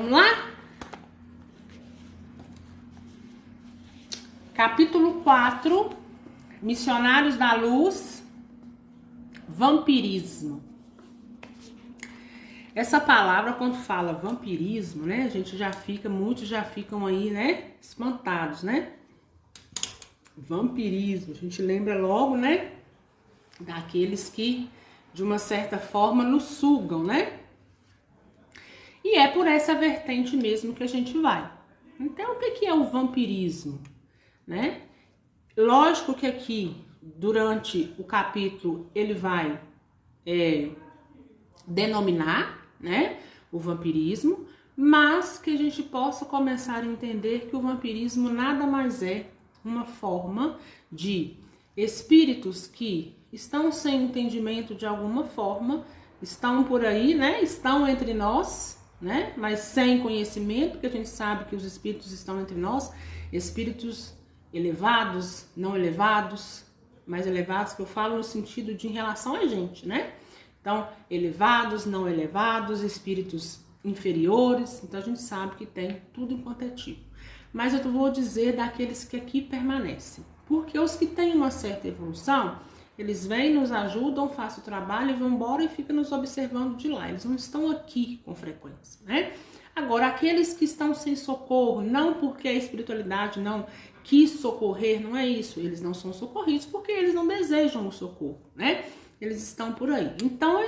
Vamos lá? Capítulo 4, Missionários da Luz, vampirismo. Essa palavra, quando fala vampirismo, né, a gente muitos já ficam aí, né, espantados, né? Vampirismo, a gente lembra logo, né, daqueles que, de uma certa forma, nos sugam, né? E é por essa vertente mesmo que a gente vai. Então, o que é o vampirismo, né? Lógico que aqui, durante o capítulo, ele vai denominar, né, o vampirismo, mas que a gente possa começar a entender que o vampirismo nada mais é uma forma de espíritos que estão sem entendimento de alguma forma, estão por aí, né, estão entre nós, né, mas sem conhecimento, porque a gente sabe que os espíritos estão entre nós, espíritos elevados, não elevados, mais elevados que eu falo no sentido de em relação a gente, né? Então, elevados, não elevados, espíritos inferiores, então a gente sabe que tem tudo enquanto é tipo. Mas eu vou dizer daqueles que aqui permanecem, porque os que têm uma certa evolução, eles vêm, nos ajudam, fazem o trabalho e vão embora e ficam nos observando de lá, eles não estão aqui com frequência, né? Agora, aqueles que estão sem socorro, não porque a espiritualidade não quis socorrer, não é isso, eles não são socorridos porque eles não desejam o socorro, né? Eles estão por aí. Então,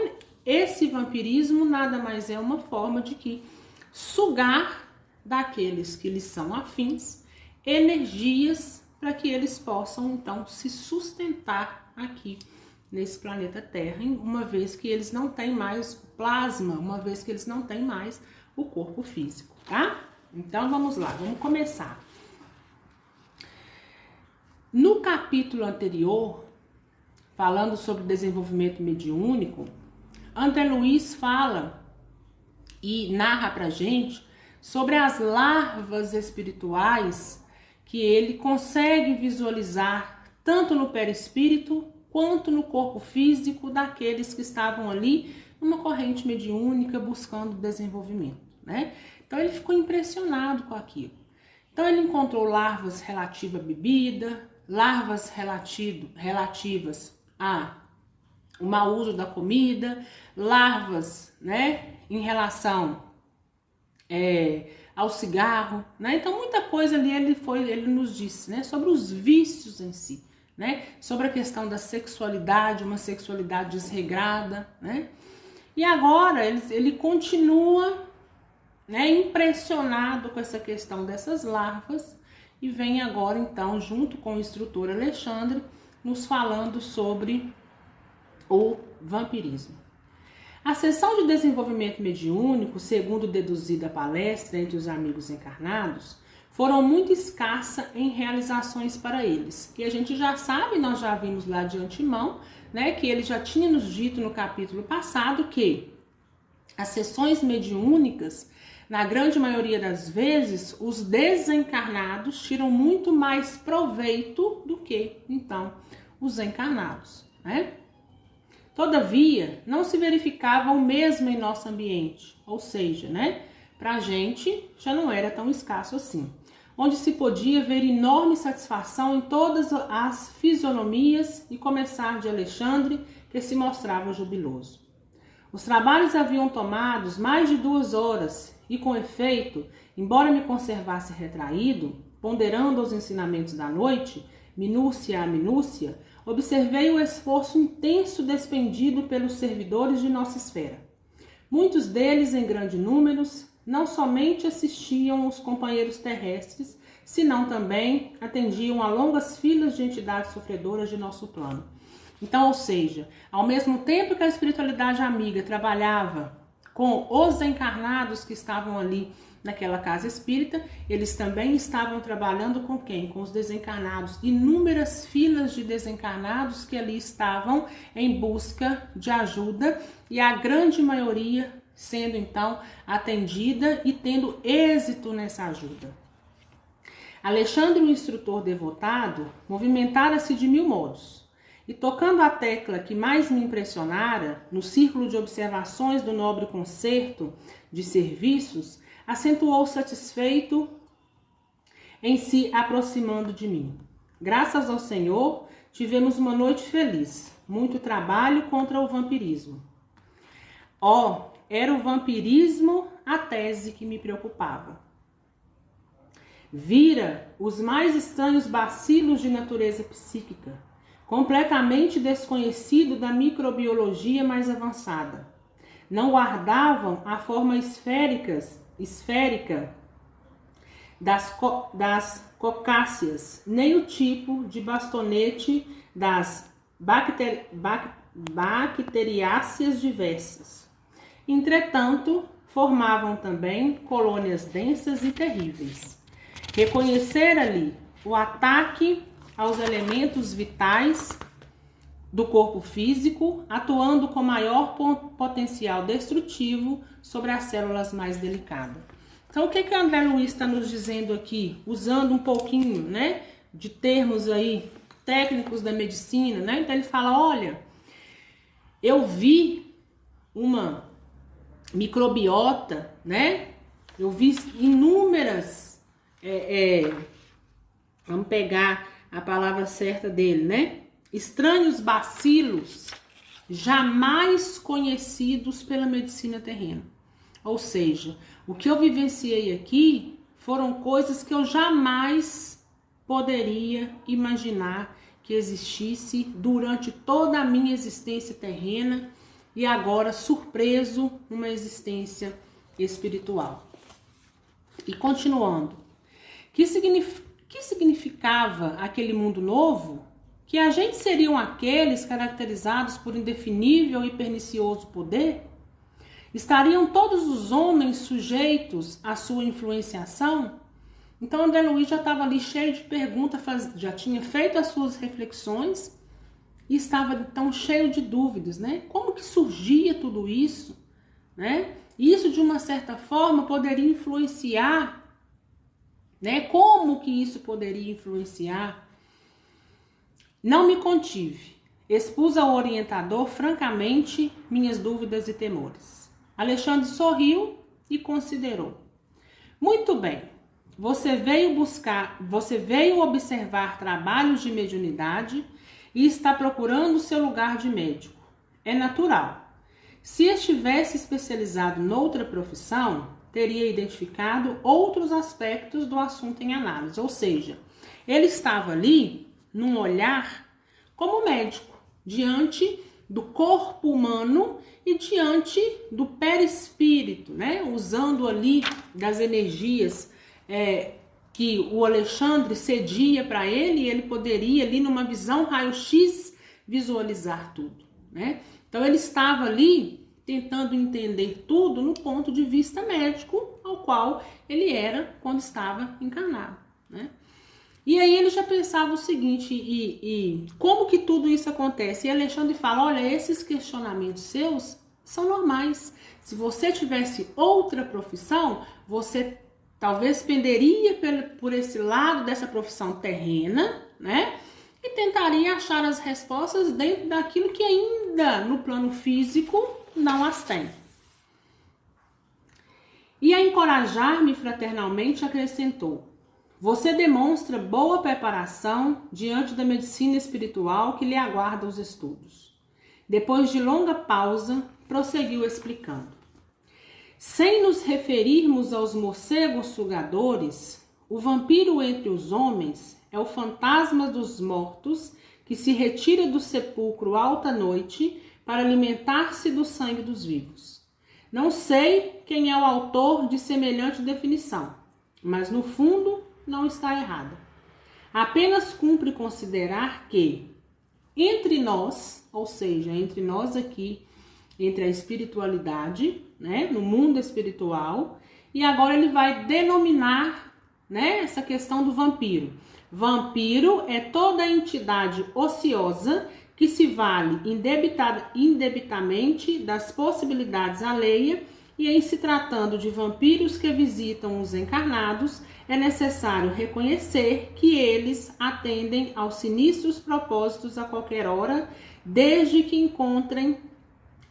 esse vampirismo nada mais é uma forma de que sugar daqueles que lhes são afins energias para que eles possam, então, se sustentar aqui nesse planeta Terra, uma vez que eles não têm mais plasma, uma vez que eles não têm mais o corpo físico, tá? Então, vamos lá, vamos começar. No capítulo anterior, falando sobre desenvolvimento mediúnico, André Luiz fala e narra pra gente sobre as larvas espirituais que ele consegue visualizar tanto no perispírito quanto no corpo físico daqueles que estavam ali numa corrente mediúnica buscando desenvolvimento, né? Então ele ficou impressionado com aquilo. Então ele encontrou larvas relativas à bebida, larvas relativas a o mau uso da comida, larvas, né, em relação ao cigarro, né? Então muita coisa ali ele nos disse, né, sobre os vícios em si, né, sobre a questão da sexualidade, uma sexualidade desregrada, né? E agora ele continua, né, impressionado com essa questão dessas larvas e vem agora então junto com o instrutor Alexandre nos falando sobre o vampirismo. A sessão de desenvolvimento mediúnico, segundo deduzida a palestra entre os amigos encarnados, foram muito escassas em realizações para eles. Que a gente já sabe, nós já vimos lá de antemão, né, que ele já tinha nos dito no capítulo passado que as sessões mediúnicas, na grande maioria das vezes, os desencarnados tiram muito mais proveito do que, então, os encarnados, né? Todavia, não se verificava o mesmo em nosso ambiente, ou seja, né, pra gente já não era tão escasso assim, onde se podia ver enorme satisfação em todas as fisionomias e começar de Alexandre, que se mostrava jubiloso. Os trabalhos haviam tomado mais de 2 horas e, com efeito, embora me conservasse retraído, ponderando os ensinamentos da noite, minúcia a minúcia, observei o esforço intenso despendido pelos servidores de nossa esfera. Muitos deles, em grande número, não somente assistiam os companheiros terrestres, senão também atendiam a longas filas de entidades sofredoras de nosso plano. Então, ou seja, ao mesmo tempo que a espiritualidade amiga trabalhava com os encarnados que estavam ali naquela casa espírita, eles também estavam trabalhando com quem? Com os desencarnados. Inúmeras filas de desencarnados que ali estavam em busca de ajuda e a grande maioria sendo então atendida e tendo êxito nessa ajuda. Alexandre, o instrutor devotado, movimentara-se de 1000 modos. E tocando a tecla que mais me impressionara, no círculo de observações do nobre concerto de serviços, acentuou satisfeito em se aproximando de mim. Graças ao Senhor, tivemos uma noite feliz. Muito trabalho contra o vampirismo. Era o vampirismo a tese que me preocupava. Vira os mais estranhos bacilos de natureza psíquica, completamente desconhecido da microbiologia mais avançada. Não guardavam a forma esférica das cocáceas, nem o tipo de bastonete das bacteriáceas diversas. Entretanto, formavam também colônias densas e terríveis. Reconhecer ali o ataque aos elementos vitais do corpo físico, atuando com maior potencial destrutivo sobre as células mais delicadas. Então, o que que André Luiz está nos dizendo aqui, usando um pouquinho, né, de termos aí técnicos da medicina, né? Então ele fala, olha, eu vi uma microbiota, né? Eu vi inúmeras, vamos pegar a palavra certa dele, né? Estranhos bacilos jamais conhecidos pela medicina terrena. Ou seja, o que eu vivenciei aqui foram coisas que eu jamais poderia imaginar que existisse durante toda a minha existência terrena e agora surpreso numa existência espiritual. E continuando, que significava aquele mundo novo? Que agentes seriam aqueles caracterizados por indefinível e pernicioso poder? Estariam todos os homens sujeitos à sua influenciação? Então André Luiz já estava ali cheio de perguntas, já tinha feito as suas reflexões e estava então cheio de dúvidas, né? Como que surgia tudo isso, né? Isso de uma certa forma poderia influenciar, né? Como que isso poderia influenciar? Não me contive, expus ao orientador francamente minhas dúvidas e temores. Alexandre sorriu e considerou. Muito bem, você veio observar trabalhos de mediunidade e está procurando seu lugar de médico. É natural. Se estivesse especializado noutra profissão, teria identificado outros aspectos do assunto em análise. Ou seja, ele estava ali num olhar como médico, diante do corpo humano e diante do perispírito, né? Usando ali das energias que o Alexandre cedia para ele, e ele poderia ali numa visão raio-x visualizar tudo, né? Então ele estava ali tentando entender tudo no ponto de vista médico ao qual ele era quando estava encarnado, né? E aí ele já pensava o seguinte, e como que tudo isso acontece? E Alexandre fala, olha, esses questionamentos seus são normais. Se você tivesse outra profissão, você talvez penderia por esse lado dessa profissão terrena, né? E tentaria achar as respostas dentro daquilo que ainda no plano físico não as tem. E a encorajar-me fraternalmente acrescentou, você demonstra boa preparação diante da medicina espiritual que lhe aguarda os estudos. Depois de longa pausa, prosseguiu explicando. Sem nos referirmos aos morcegos sugadores, o vampiro entre os homens é o fantasma dos mortos que se retira do sepulcro alta noite para alimentar-se do sangue dos vivos. Não sei quem é o autor de semelhante definição, mas no fundo não está errada. Apenas cumpre considerar que entre nós, ou seja, entre nós aqui, entre a espiritualidade, né, no mundo espiritual, e agora ele vai denominar, né, essa questão do vampiro. Vampiro é toda entidade ociosa que se vale indebitamente das possibilidades alheias, e em se tratando de vampiros que visitam os encarnados, é necessário reconhecer que eles atendem aos sinistros propósitos a qualquer hora, desde que encontrem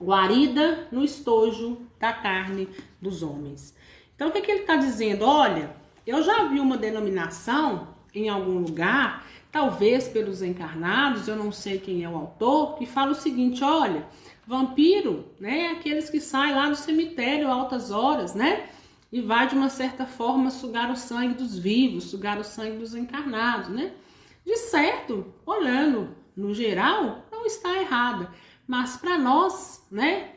guarida no estojo da carne dos homens. Então, o que ele está dizendo? Olha, eu já vi uma denominação em algum lugar, talvez pelos encarnados, eu não sei quem é o autor, que fala o seguinte, olha, vampiro, né, aqueles que saem lá do cemitério a altas horas, né, e vai de uma certa forma sugar o sangue dos vivos, sugar o sangue dos encarnados, né. De certo, olhando no geral, não está errada, mas para nós, né,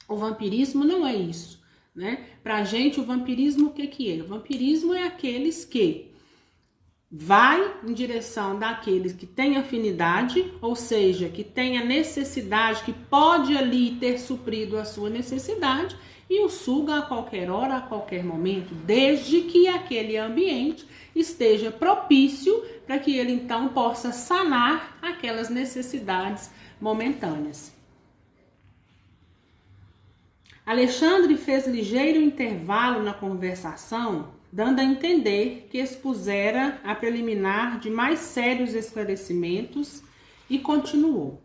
o vampirismo não é isso, né. Pra gente, o vampirismo, o que é? O vampirismo é aqueles que vai em direção daqueles que têm afinidade, ou seja, que tem a necessidade, que pode ali ter suprido a sua necessidade e o suga a qualquer hora, a qualquer momento, desde que aquele ambiente esteja propício para que ele então possa sanar aquelas necessidades momentâneas. Alexandre fez ligeiro intervalo na conversação, dando a entender que expusera a preliminar de mais sérios esclarecimentos e continuou.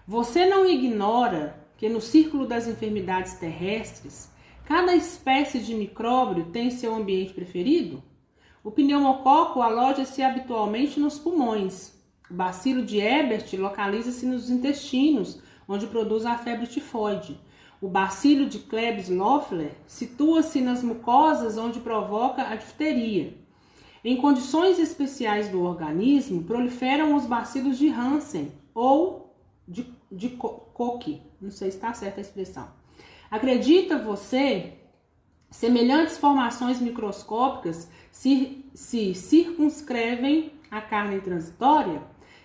Você não ignora que no círculo das enfermidades terrestres, cada espécie de micróbio tem seu ambiente preferido? O pneumococo aloja-se habitualmente nos pulmões. O bacilo de Ebert localiza-se nos intestinos, onde produz a febre tifoide. O bacilo de Klebsiella-Loeffler situa-se nas mucosas, onde provoca a difteria. Em condições especiais do organismo, proliferam os bacilos de Hansen ou de Koch. Não sei se está certa a expressão. Acredita você, semelhantes formações microscópicas se circunscrevem à carne transitória?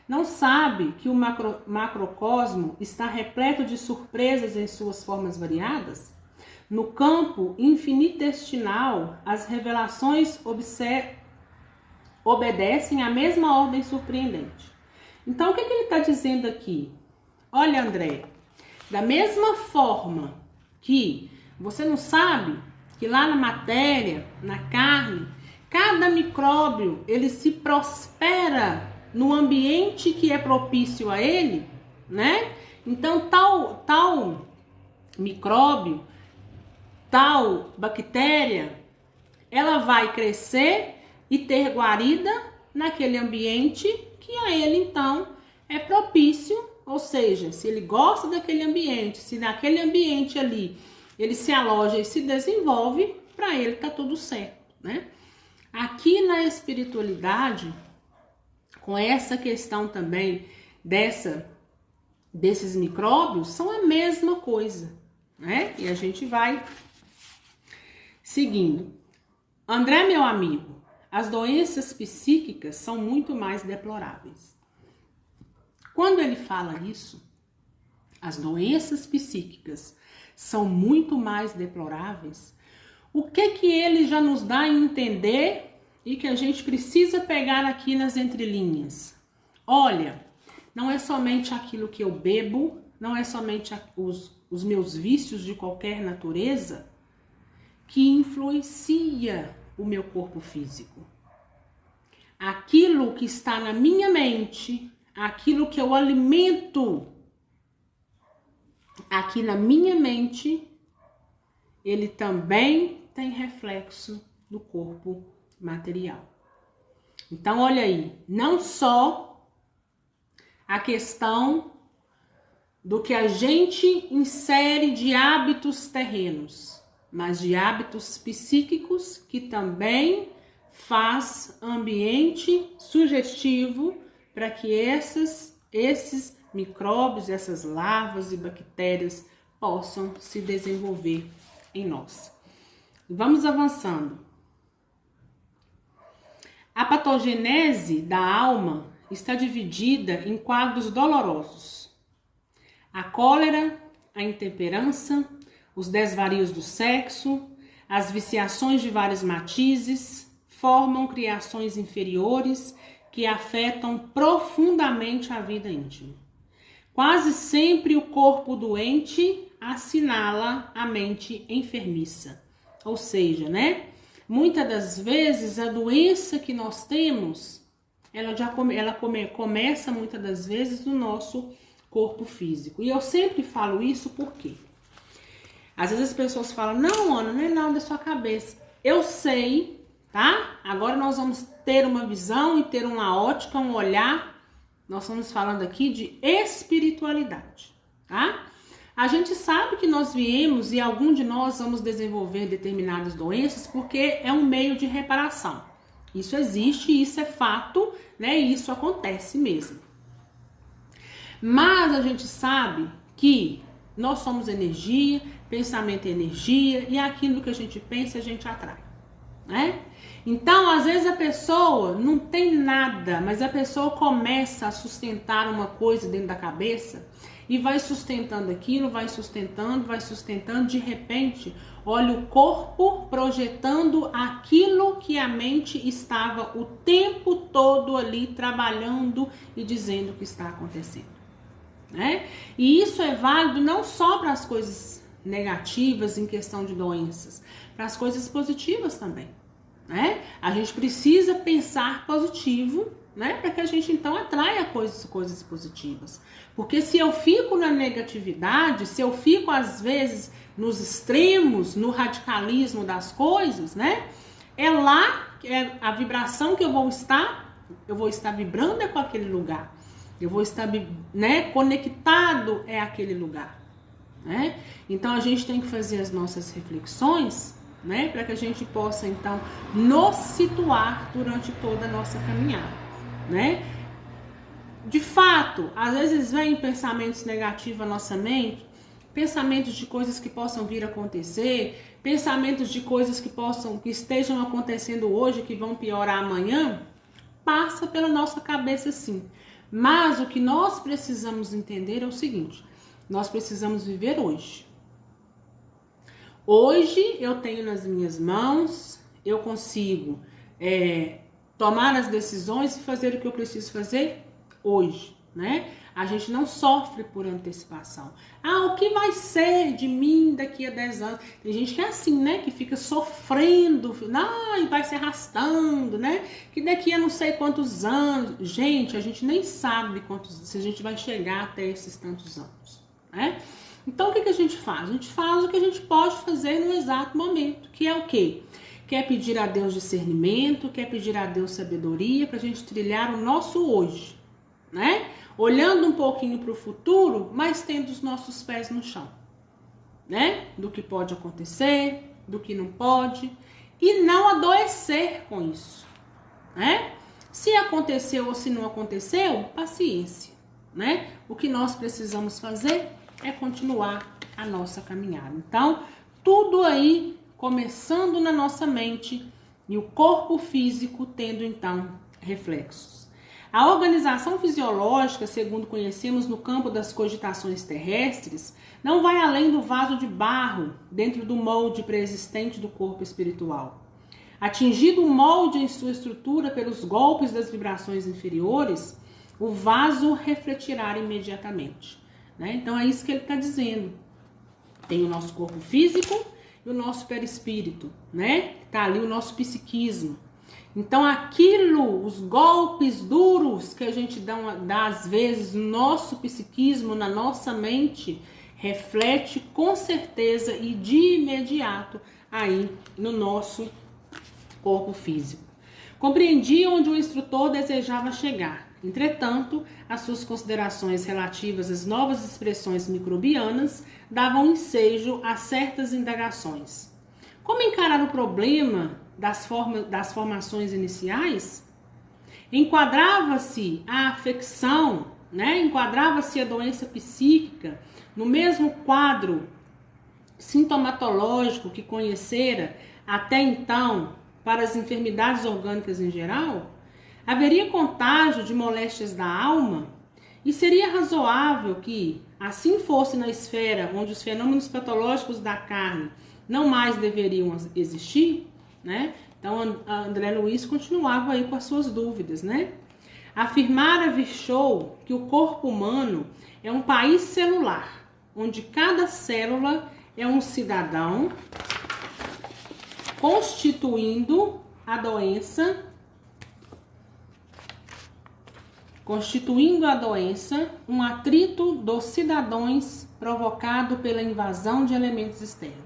Não sabe que o macrocosmo está repleto de surpresas em suas formas variadas? No campo infinitesimal, as revelações obedecem à mesma ordem surpreendente. Então, o que ele está dizendo aqui? Olha, André, da mesma forma que você não sabe que lá na matéria, na carne, cada micróbio, ele se prospera no ambiente que é propício a ele, né? Então, tal micróbio, tal bactéria, ela vai crescer e ter guarida naquele ambiente que a ele, então, é propício, ou seja, se ele gosta daquele ambiente, se naquele ambiente ali ele se aloja e se desenvolve, para ele tá tudo certo, né? Aqui na espiritualidade, com essa questão também desses micróbios, são a mesma coisa, né? E a gente vai seguindo. André, meu amigo, as doenças psíquicas são muito mais deploráveis. Quando ele fala isso, as doenças psíquicas são muito mais deploráveis, o que ele já nos dá a entender e que a gente precisa pegar aqui nas entrelinhas? Olha, não é somente aquilo que eu bebo, não é somente os meus vícios de qualquer natureza que influencia o meu corpo físico. Aquilo que está na minha mente, aquilo que eu alimento aqui na minha mente, ele também tem reflexo no corpo material. Então, olha aí, não só a questão do que a gente insere de hábitos terrenos, mas de hábitos psíquicos que também faz ambiente sugestivo para que esses micróbios, essas larvas e bactérias possam se desenvolver em nós. Vamos avançando. A patogenese da alma está dividida em quadros dolorosos. A cólera, a intemperança, os desvarios do sexo, as viciações de vários matizes, formam criações inferiores que afetam profundamente a vida íntima. Quase sempre o corpo doente assinala a mente enfermiça. Ou seja, né? Muitas das vezes a doença que nós temos, ela começa muitas das vezes no nosso corpo físico. E eu sempre falo isso porque Às vezes as pessoas falam, não, Ana, não é nada da sua cabeça. Eu sei, tá? Agora nós vamos ter uma visão e ter uma ótica, um olhar. Nós estamos falando aqui de espiritualidade, tá? A gente sabe que nós viemos e algum de nós vamos desenvolver determinadas doenças porque é um meio de reparação. Isso existe, isso é fato, né? E isso acontece mesmo. Mas a gente sabe que nós somos energia, pensamento é energia, e aquilo que a gente pensa, a gente atrai, né? Então, às vezes a pessoa não tem nada, mas a pessoa começa a sustentar uma coisa dentro da cabeça e vai sustentando aquilo, vai sustentando, de repente, olha o corpo projetando aquilo que a mente estava o tempo todo ali trabalhando e dizendo que está acontecendo, né? E isso é válido não só para as coisas negativas em questão de doenças, para as coisas positivas também, né? A gente precisa pensar positivo, né? Para que a gente então atraia coisas positivas. Porque se eu fico na negatividade, se eu fico às vezes nos extremos, no radicalismo das coisas, né? É lá a vibração que eu vou estar vibrando é com aquele lugar. Eu vou estar, né, conectado é aquele lugar, né? Então a gente tem que fazer as nossas reflexões, né, para que a gente possa então nos situar durante toda a nossa caminhada, né? De fato, às vezes vem pensamentos negativos à nossa mente, pensamentos de coisas que possam vir a acontecer, pensamentos de coisas que estejam acontecendo hoje, que vão piorar amanhã, passa pela nossa cabeça sim. Mas o que nós precisamos entender é o seguinte: nós precisamos viver hoje. Hoje eu tenho nas minhas mãos, eu consigo tomar as decisões e fazer o que eu preciso fazer hoje, né? A gente não sofre por antecipação. Ah, o que vai ser de mim daqui a 10 anos? Tem gente que é assim, né? Que fica sofrendo, e vai se arrastando, né? Que daqui a não sei quantos anos. Gente, a gente nem sabe se a gente vai chegar até esses tantos anos, né? Então, o que a gente faz? A gente faz o que a gente pode fazer no exato momento, que é o quê? Quer pedir a Deus discernimento, quer pedir a Deus sabedoria para a gente trilhar o nosso hoje, né? Olhando um pouquinho para o futuro, mas tendo os nossos pés no chão, né? Do que pode acontecer, do que não pode, e não adoecer com isso, né? Se aconteceu ou se não aconteceu, paciência, né? O que nós precisamos fazer é continuar a nossa caminhada. Então, tudo aí começando na nossa mente e o corpo físico tendo então reflexos. A organização fisiológica, segundo conhecemos no campo das cogitações terrestres, não vai além do vaso de barro dentro do molde preexistente do corpo espiritual. Atingido o molde em sua estrutura pelos golpes das vibrações inferiores, o vaso refletirá imediatamente, né? Então é isso que ele está dizendo. Tem o nosso corpo físico e o nosso perispírito, né? Tá ali o nosso psiquismo. Então aquilo, os golpes duros que a gente dá às vezes no nosso psiquismo, na nossa mente, reflete com certeza e de imediato aí no nosso corpo físico. Compreendi onde o instrutor desejava chegar. Entretanto, as suas considerações relativas às novas expressões microbianas davam ensejo a certas indagações. Como encarar o problema das formações iniciais? Enquadrava-se a afecção, né? Enquadrava-se a doença psíquica no mesmo quadro sintomatológico que conhecera até então para as enfermidades orgânicas em geral? Haveria contágio de moléstias da alma? E seria razoável que assim fosse na esfera onde os fenômenos patológicos da carne não mais deveriam existir, né? Então, André Luiz continuava aí com as suas dúvidas, né? Afirmara Virchow que o corpo humano é um país celular, onde cada célula é um cidadão, constituindo a doença um atrito dos cidadãos provocado pela invasão de elementos externos.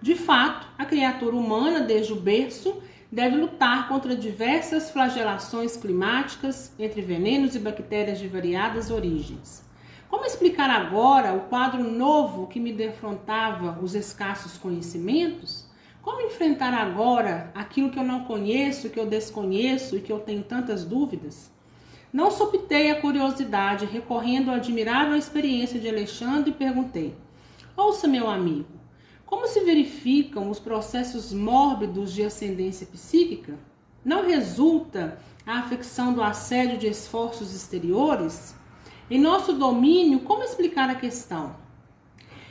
De fato, a criatura humana, desde o berço, deve lutar contra diversas flagelações climáticas, entre venenos e bactérias de variadas origens. Como explicar agora o quadro novo que me defrontava os escassos conhecimentos? Como enfrentar agora aquilo que eu não conheço, que eu desconheço e que eu tenho tantas dúvidas? Não suptei a curiosidade, recorrendo à admirável experiência de Alexandre, e perguntei: ouça, meu amigo, como se verificam os processos mórbidos de ascendência psíquica? Não resulta a afecção do assédio de esforços exteriores? Em nosso domínio, como explicar a questão?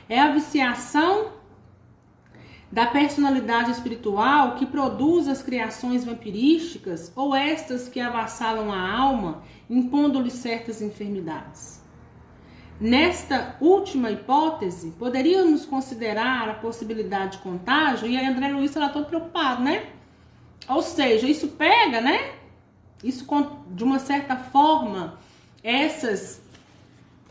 É a viciação da personalidade espiritual que produz as criações vampirísticas ou estas que avassalam a alma, impondo-lhe certas enfermidades? Nesta última hipótese, poderíamos considerar a possibilidade de contágio, e a André Luiz está todo preocupado, né? Ou seja, isso pega, né? Isso, de uma certa forma, essas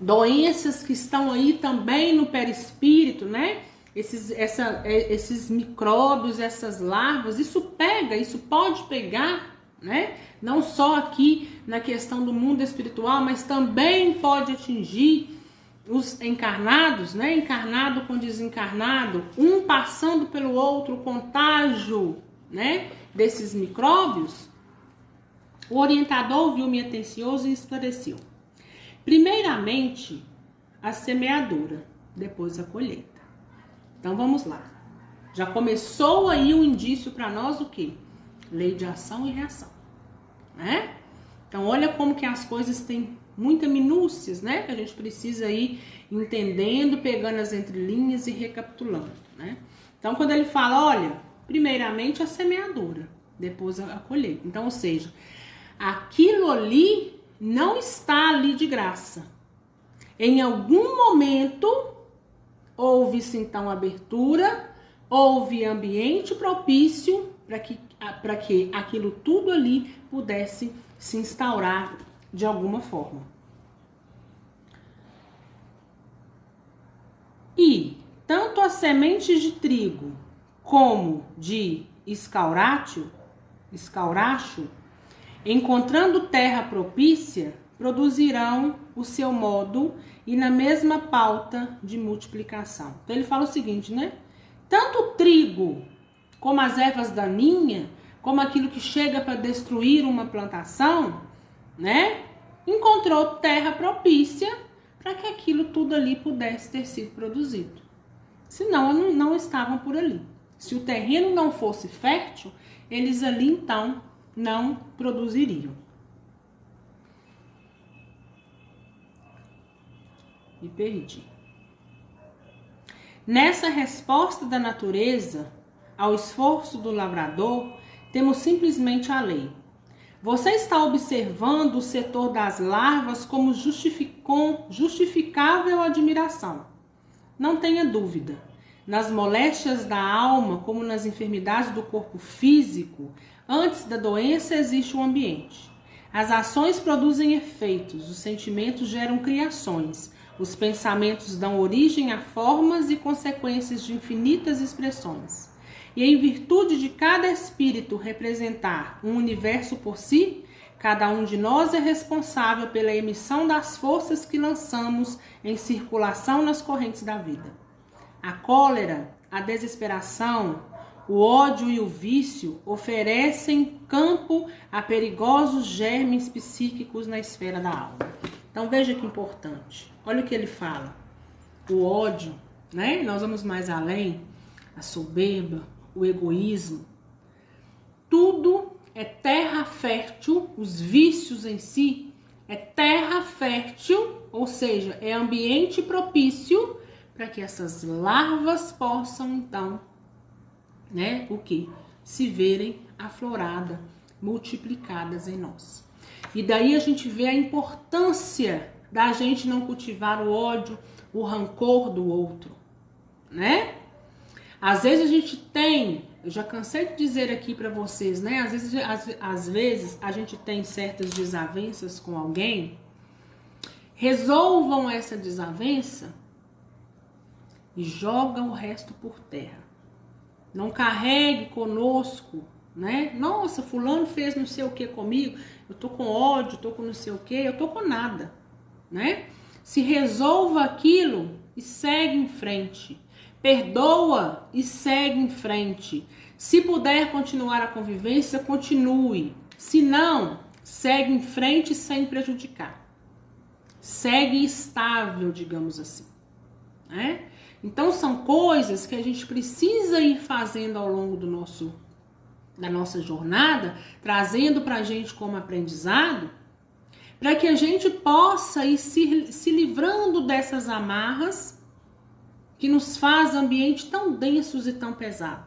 doenças que estão aí também no perispírito, né? Esses micróbios, essas larvas, isso pega, isso pode pegar, né? Não só aqui na questão do mundo espiritual, mas também pode atingir os encarnados, né? Encarnado com desencarnado, um passando pelo outro, o contágio, né? Desses micróbios. O orientador viu-me atencioso e esclareceu. Primeiramente, a semeadura, depois a colheita. Então vamos lá. Já começou aí um indício para nós do quê? Lei de ação e reação, né? Então olha como que as coisas têm muitas minúcias, né? Que a gente precisa ir entendendo, pegando as entrelinhas e recapitulando, né? Então quando ele fala, olha, primeiramente a semeadura, depois a colheita. Então, ou seja, aquilo ali não está ali de graça. Em algum momento houve-se então abertura, houve ambiente propício para que aquilo tudo ali pudesse se instaurar de alguma forma. E tanto as sementes de trigo como de escauracho, encontrando terra propícia, produzirão o seu modo e na mesma pauta de multiplicação. Então ele fala o seguinte, né? Tanto o trigo como as ervas daninhas, como aquilo que chega para destruir uma plantação, né? Encontrou terra propícia para que aquilo tudo ali pudesse ter sido produzido. Senão não estavam por ali. Se o terreno não fosse fértil, eles ali então não produziriam. Me perdi. Nessa resposta da natureza ao esforço do lavrador, temos simplesmente a lei. Você está observando o setor das larvas como justificável admiração. Não tenha dúvida. Nas moléstias da alma, como nas enfermidades do corpo físico, antes da doença existe um ambiente. As ações produzem efeitos, os sentimentos geram criações, os pensamentos dão origem a formas e consequências de infinitas expressões. E em virtude de cada espírito representar um universo por si, cada um de nós é responsável pela emissão das forças que lançamos em circulação nas correntes da vida. A cólera, a desesperação, o ódio e o vício oferecem campo a perigosos germes psíquicos na esfera da alma. Então veja que importante. Olha o que ele fala. O ódio, né? Nós vamos mais além. A soberba, o egoísmo. Tudo é terra fértil. Os vícios em si é terra fértil, ou seja, é ambiente propício para que essas larvas possam então, né, o que? Se verem afloradas, multiplicadas em nós. E daí a gente vê a importância da gente não cultivar o ódio, o rancor do outro, né? Às vezes a gente tem, eu já cansei de dizer aqui para vocês, né? Às vezes a gente tem certas desavenças com alguém, resolvam essa desavença e joga o resto por terra. Não carregue conosco, né? Nossa, fulano fez não sei o que comigo, eu tô com ódio, tô com não sei o que, eu tô com nada, né? Se resolva aquilo e segue em frente. Perdoa e segue em frente. Se puder continuar a convivência, continue. Se não, segue em frente sem prejudicar. Segue estável, digamos assim, né? Então são coisas que a gente precisa ir fazendo ao longo da nossa jornada, trazendo pra gente como aprendizado, para que a gente possa ir se livrando dessas amarras que nos faz ambiente tão densos e tão pesado,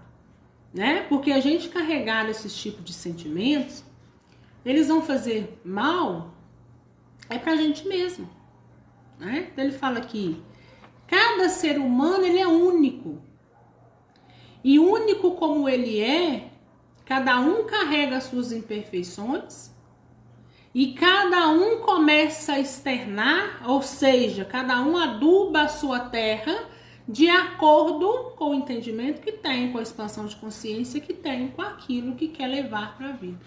né? Porque a gente carregar esses tipos de sentimentos, eles vão fazer mal pra gente mesmo, né? Então ele fala que cada ser humano, ele é único. E único como ele é, cada um carrega as suas imperfeições e cada um começa a externar, ou seja, cada um aduba a sua terra de acordo com o entendimento que tem, com a expansão de consciência que tem, com aquilo que quer levar para a vida.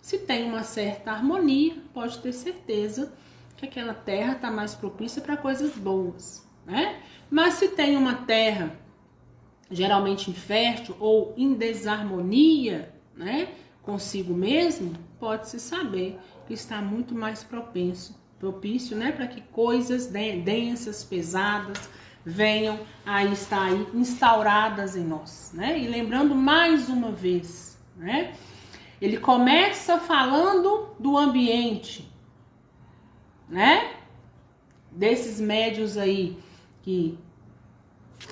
Se tem uma certa harmonia, pode ter certeza que aquela terra está mais propícia para coisas boas, né? Mas se tem uma terra geralmente infértil ou em desarmonia, né, consigo mesmo, pode-se saber que está muito mais propício, né, para que coisas densas, pesadas, venham a estar aí instauradas em nós, né? E lembrando mais uma vez, né, ele começa falando do ambiente, né, desses médios aí que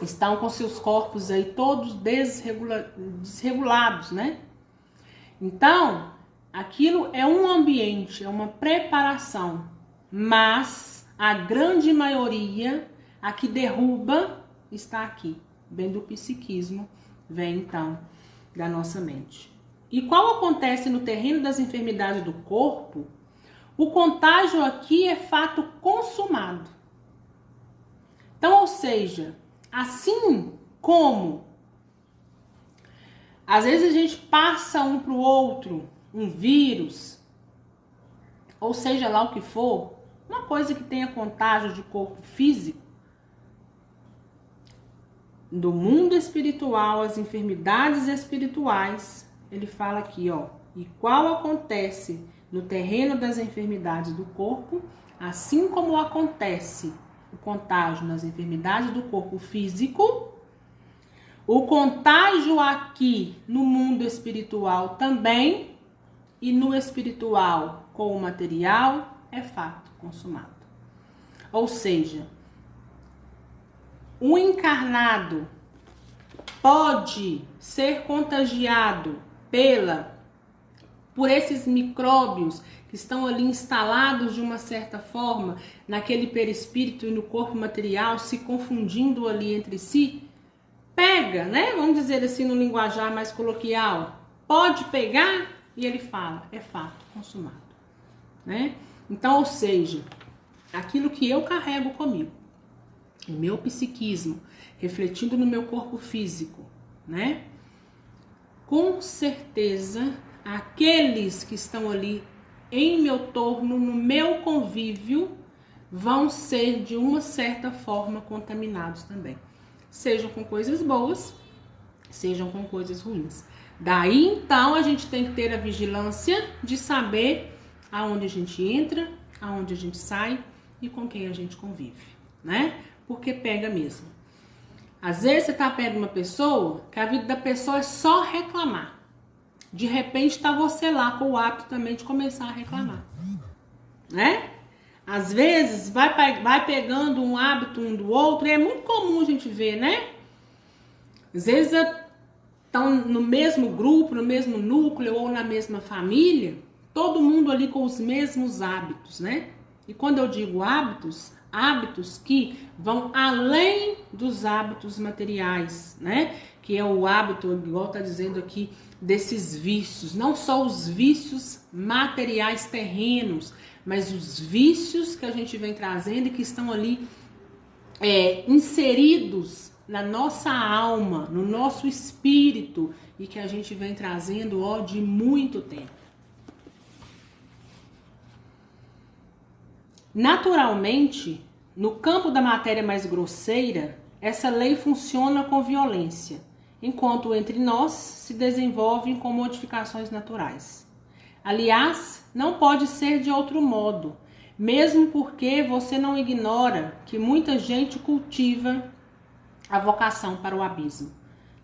estão com seus corpos aí todos desregulados, né? Então, aquilo é um ambiente, é uma preparação, mas a grande maioria, a que derruba, está aqui. Vem do psiquismo, vem então da nossa mente. E qual acontece no terreno das enfermidades do corpo, o contágio aqui é fato consumado. Então, ou seja, assim como às vezes a gente passa um para o outro um vírus, ou seja lá o que for, uma coisa que tenha contágio de corpo físico, do mundo espiritual, as enfermidades espirituais, ele fala aqui, ó, e qual acontece no terreno das enfermidades do corpo, assim como acontece o contágio nas enfermidades do corpo físico, o contágio aqui no mundo espiritual também, e no espiritual com o material, é fato consumado. Ou seja, o encarnado pode ser contagiado por esses micróbios que estão ali instalados de uma certa forma naquele perispírito e no corpo material, se confundindo ali entre si. Pega, né? Vamos dizer assim no linguajar mais coloquial. Pode pegar, e ele fala, é fato consumado, né? Então, ou seja, aquilo que eu carrego comigo, o meu psiquismo, refletindo no meu corpo físico, né? Com certeza, aqueles que estão ali em meu torno, no meu convívio, vão ser de uma certa forma contaminados também. Sejam com coisas boas, sejam com coisas ruins. Daí, então, a gente tem que ter a vigilância de saber aonde a gente entra, aonde a gente sai e com quem a gente convive, né? Porque pega mesmo. Às vezes você tá perto de uma pessoa que a vida da pessoa é só reclamar. De repente tá você lá com o hábito também de começar a reclamar, né? Às vezes vai pegando um hábito um do outro, e é muito comum a gente ver, né? Às vezes estão no mesmo grupo, no mesmo núcleo ou na mesma família, todo mundo ali com os mesmos hábitos, né? E quando eu digo hábitos, hábitos que vão além dos hábitos materiais, né? Que é o hábito, igual tá dizendo aqui, desses vícios, não só os vícios materiais terrenos, mas os vícios que a gente vem trazendo e que estão ali inseridos na nossa alma, no nosso espírito, e que a gente vem trazendo, ó, de muito tempo. Naturalmente, no campo da matéria mais grosseira, essa lei funciona com violência, enquanto entre nós se desenvolvem com modificações naturais. Aliás, não pode ser de outro modo, mesmo porque você não ignora que muita gente cultiva a vocação para o abismo.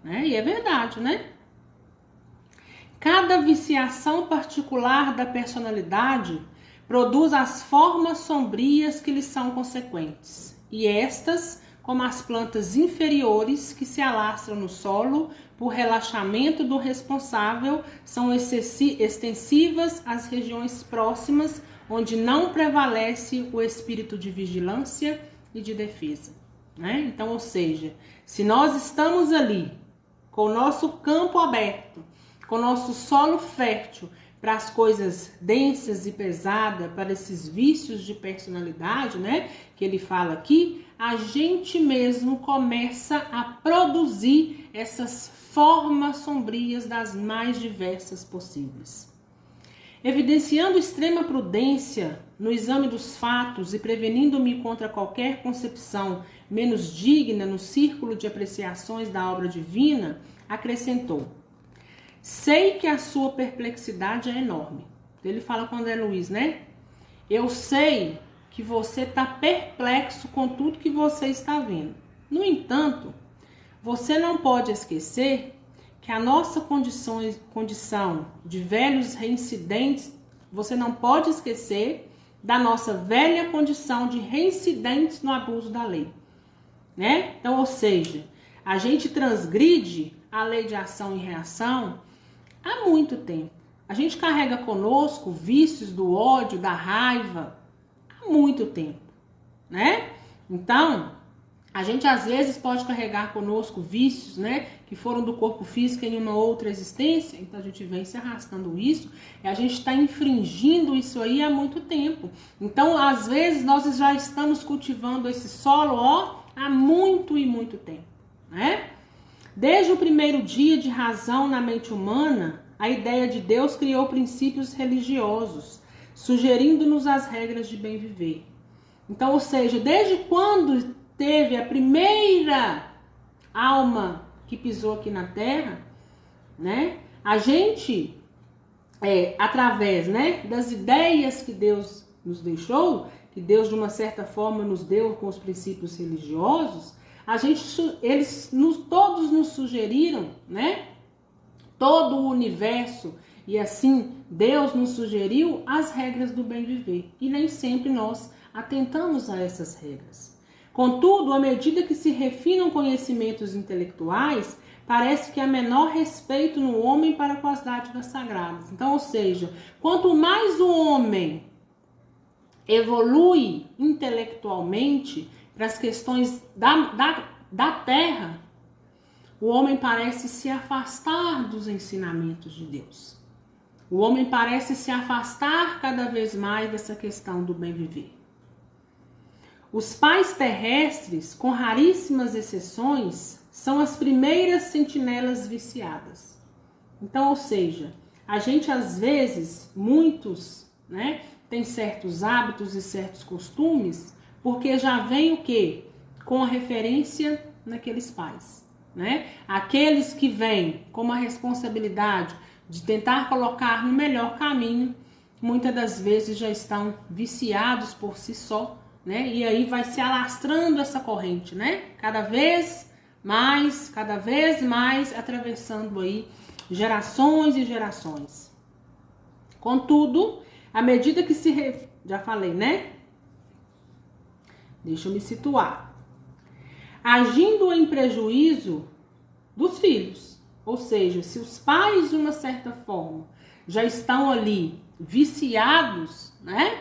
Né? E é verdade, né? Cada viciação particular da personalidade produz as formas sombrias que lhe são consequentes. E estas, como as plantas inferiores que se alastram no solo por relaxamento do responsável, são extensivas às regiões próximas, onde não prevalece o espírito de vigilância e de defesa. Né? Então, ou seja, se nós estamos ali com o nosso campo aberto, com o nosso solo fértil para as coisas densas e pesadas, para esses vícios de personalidade, né, que ele fala aqui, a gente mesmo começa a produzir essas formas sombrias das mais diversas possíveis. Evidenciando extrema prudência no exame dos fatos e prevenindo-me contra qualquer concepção menos digna no círculo de apreciações da obra divina, acrescentou: sei que a sua perplexidade é enorme. Ele fala com André Luiz, né? Eu sei que você está perplexo com tudo que você está vendo. No entanto, você não pode esquecer que a nossa condição de velhos reincidentes, você não pode esquecer da nossa velha condição de reincidentes no abuso da lei. Né? Então, ou seja, a gente transgride a lei de ação e reação há muito tempo. A gente carrega conosco vícios do ódio, da raiva, há muito tempo, né? Então, a gente às vezes pode carregar conosco vícios, né, que foram do corpo físico em uma outra existência, então a gente vem se arrastando isso, e a gente está infringindo isso aí há muito tempo. Então, às vezes, nós já estamos cultivando esse solo, ó, há muito e muito tempo, né? Desde o primeiro dia de razão na mente humana, a ideia de Deus criou princípios religiosos, sugerindo-nos as regras de bem viver. Então, ou seja, desde quando teve a primeira alma que pisou aqui na Terra, né? A gente, através, né, das ideias que Deus nos deixou, que Deus de uma certa forma nos deu com os princípios religiosos, todos nos sugeriram, né? Todo o universo, e assim Deus nos sugeriu as regras do bem viver. E nem sempre nós atentamos a essas regras. Contudo, à medida que se refinam conhecimentos intelectuais, parece que há menor respeito no homem para com as dádivas sagradas. Então, ou seja, quanto mais o homem evolui intelectualmente para as questões da terra, o homem parece se afastar dos ensinamentos de Deus. O homem parece se afastar cada vez mais dessa questão do bem viver. Os pais terrestres, com raríssimas exceções, são as primeiras sentinelas viciadas. Então, ou seja, a gente às vezes, muitos, né, tem certos hábitos e certos costumes, porque já vem o quê? Com a referência naqueles pais. Né? Aqueles que vêm com uma responsabilidade de tentar colocar no melhor caminho, muitas das vezes já estão viciados por si só, né? E aí vai se alastrando essa corrente, né? Cada vez mais, atravessando aí gerações e gerações. Contudo, à medida que já falei, né? Deixa eu me situar. Agindo em prejuízo dos filhos. Ou seja, se os pais, de uma certa forma, já estão ali viciados, né,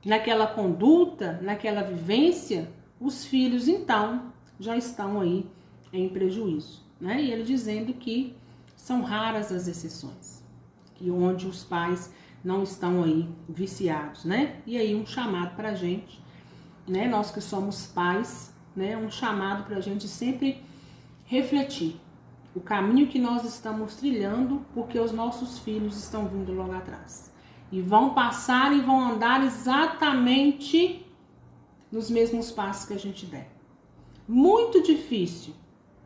naquela conduta, naquela vivência, os filhos, então, já estão aí em prejuízo. Né? E ele dizendo que são raras as exceções, que onde os pais não estão aí viciados. Né? E aí um chamado para a gente, né, nós que somos pais, né, um chamado para a gente sempre refletir o caminho que nós estamos trilhando, porque os nossos filhos estão vindo logo atrás. E vão passar e vão andar exatamente nos mesmos passos que a gente der. Muito difícil,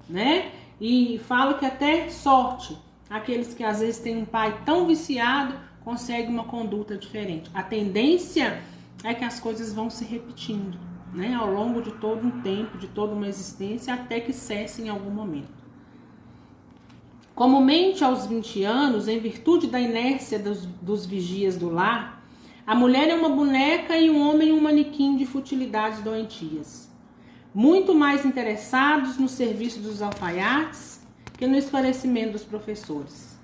né? E falo que até sorte, aqueles que às vezes têm um pai tão viciado, conseguem uma conduta diferente. A tendência é que as coisas vão se repetindo, né? Ao longo de todo um tempo, de toda uma existência, até que cesse em algum momento. Comumente aos 20 anos, em virtude da inércia dos vigias do lar, a mulher é uma boneca e o homem um manequim de futilidades doentias, muito mais interessados no serviço dos alfaiates que no esclarecimento dos professores.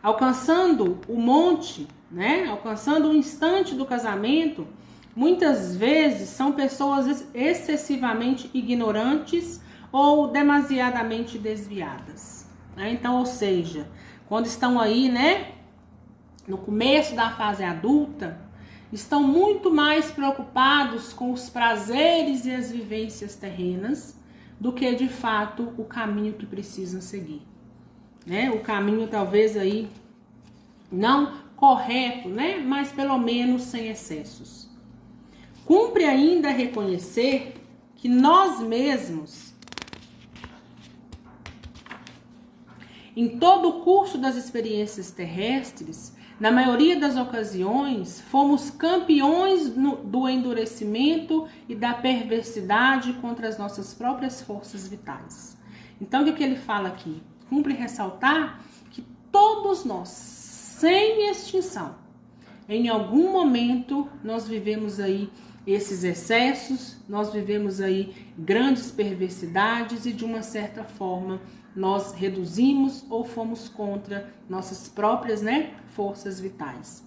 Alcançando o monte, né? Alcançando o instante do casamento, muitas vezes são pessoas excessivamente ignorantes ou demasiadamente desviadas. Então, ou seja, quando estão aí, né, no começo da fase adulta, estão muito mais preocupados com os prazeres e as vivências terrenas do que, de fato, o caminho que precisam seguir, né? O caminho talvez aí não correto, né, mas pelo menos sem excessos. Cumpre ainda reconhecer que nós mesmos, em todo o curso das experiências terrestres, na maioria das ocasiões, fomos campeões do endurecimento e da perversidade contra as nossas próprias forças vitais. Então, o que ele fala aqui? Cumpre ressaltar que todos nós, sem extinção, em algum momento nós vivemos aí esses excessos, nós vivemos aí grandes perversidades e, de uma certa forma, nós reduzimos ou fomos contra nossas próprias, né, forças vitais.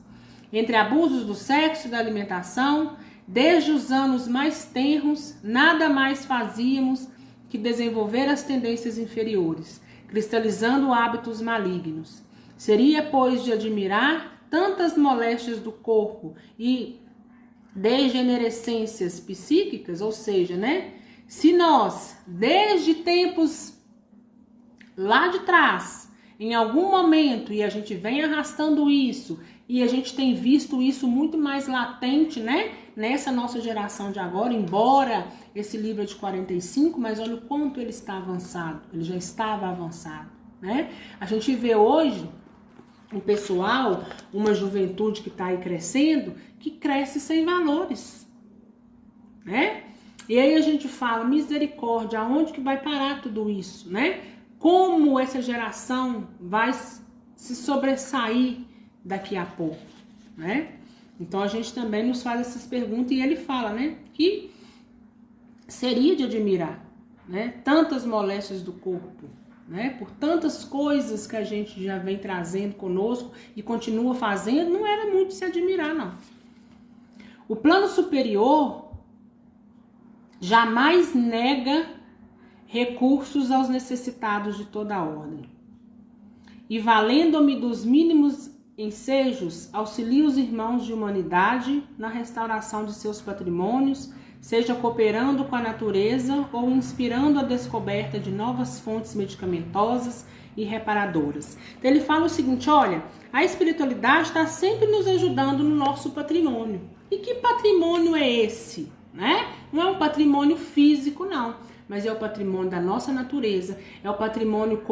Entre abusos do sexo e da alimentação, desde os anos mais tenros, nada mais fazíamos que desenvolver as tendências inferiores, cristalizando hábitos malignos. Seria, pois, de admirar tantas moléstias do corpo e degenerescências psíquicas, ou seja, né, se nós, desde tempos lá de trás, em algum momento, e a gente vem arrastando isso, e a gente tem visto isso muito mais latente, né, nessa nossa geração de agora, embora esse livro é de 45, mas olha o quanto ele está avançado, ele já estava avançado, né? A gente vê hoje um pessoal, uma juventude que está aí crescendo, que cresce sem valores, né? E aí a gente fala, misericórdia, aonde que vai parar tudo isso, né? Como essa geração vai se sobressair daqui a pouco, né? Então a gente também nos faz essas perguntas e ele fala, né, que seria de admirar, né, tantas moléstias do corpo, né, por tantas coisas que a gente já vem trazendo conosco e continua fazendo, não era muito se admirar, não. O plano superior jamais nega recursos aos necessitados de toda a ordem. E valendo-me dos mínimos ensejos, auxilia os irmãos de humanidade na restauração de seus patrimônios, seja cooperando com a natureza ou inspirando a descoberta de novas fontes medicamentosas e reparadoras. Então ele fala o seguinte, olha, a espiritualidade está sempre nos ajudando no nosso patrimônio. E que patrimônio é esse? Né? Não é um patrimônio físico, não. Mas é o patrimônio da nossa natureza, é o patrimônio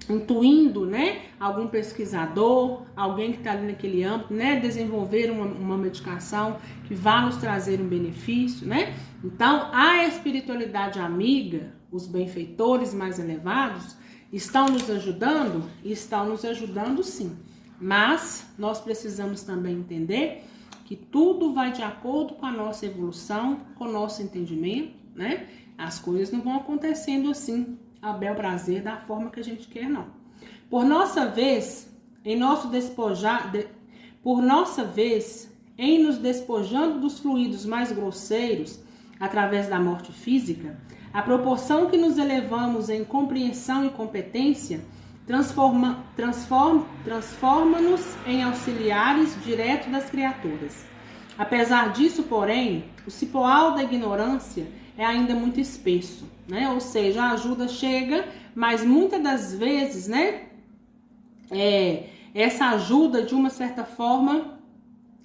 intuindo, né, algum pesquisador, alguém que está ali naquele âmbito, né, desenvolver uma medicação que vá nos trazer um benefício, né? Então, a espiritualidade amiga, os benfeitores mais elevados, estão nos ajudando? Estão nos ajudando sim, mas nós precisamos também entender que tudo vai de acordo com a nossa evolução, com o nosso entendimento, né? As coisas não vão acontecendo assim, a bel prazer, da forma que a gente quer, não. Por nossa vez, em nos despojando dos fluidos mais grosseiros, através da morte física, a proporção que nos elevamos em compreensão e competência transforma-nos em auxiliares direto das criaturas. Apesar disso, porém, o cipoal da ignorância é ainda muito espesso, né? Ou seja, a ajuda chega, mas muitas das vezes, né, essa ajuda, de uma certa forma,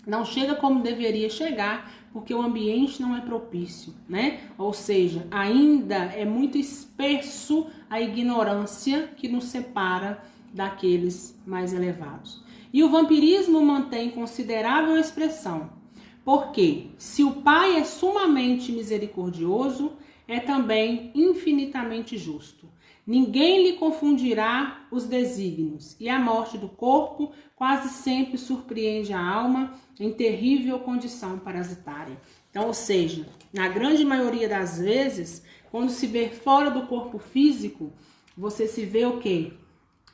não chega como deveria chegar, porque o ambiente não é propício, né? Ou seja, ainda é muito espesso a ignorância que nos separa daqueles mais elevados. E o vampirismo mantém considerável expressão, porque se o Pai é sumamente misericordioso, é também infinitamente justo. Ninguém lhe confundirá os desígnios, e a morte do corpo quase sempre surpreende a alma em terrível condição parasitária. Então, ou seja, na grande maioria das vezes, quando se vê fora do corpo físico, você se vê o quê?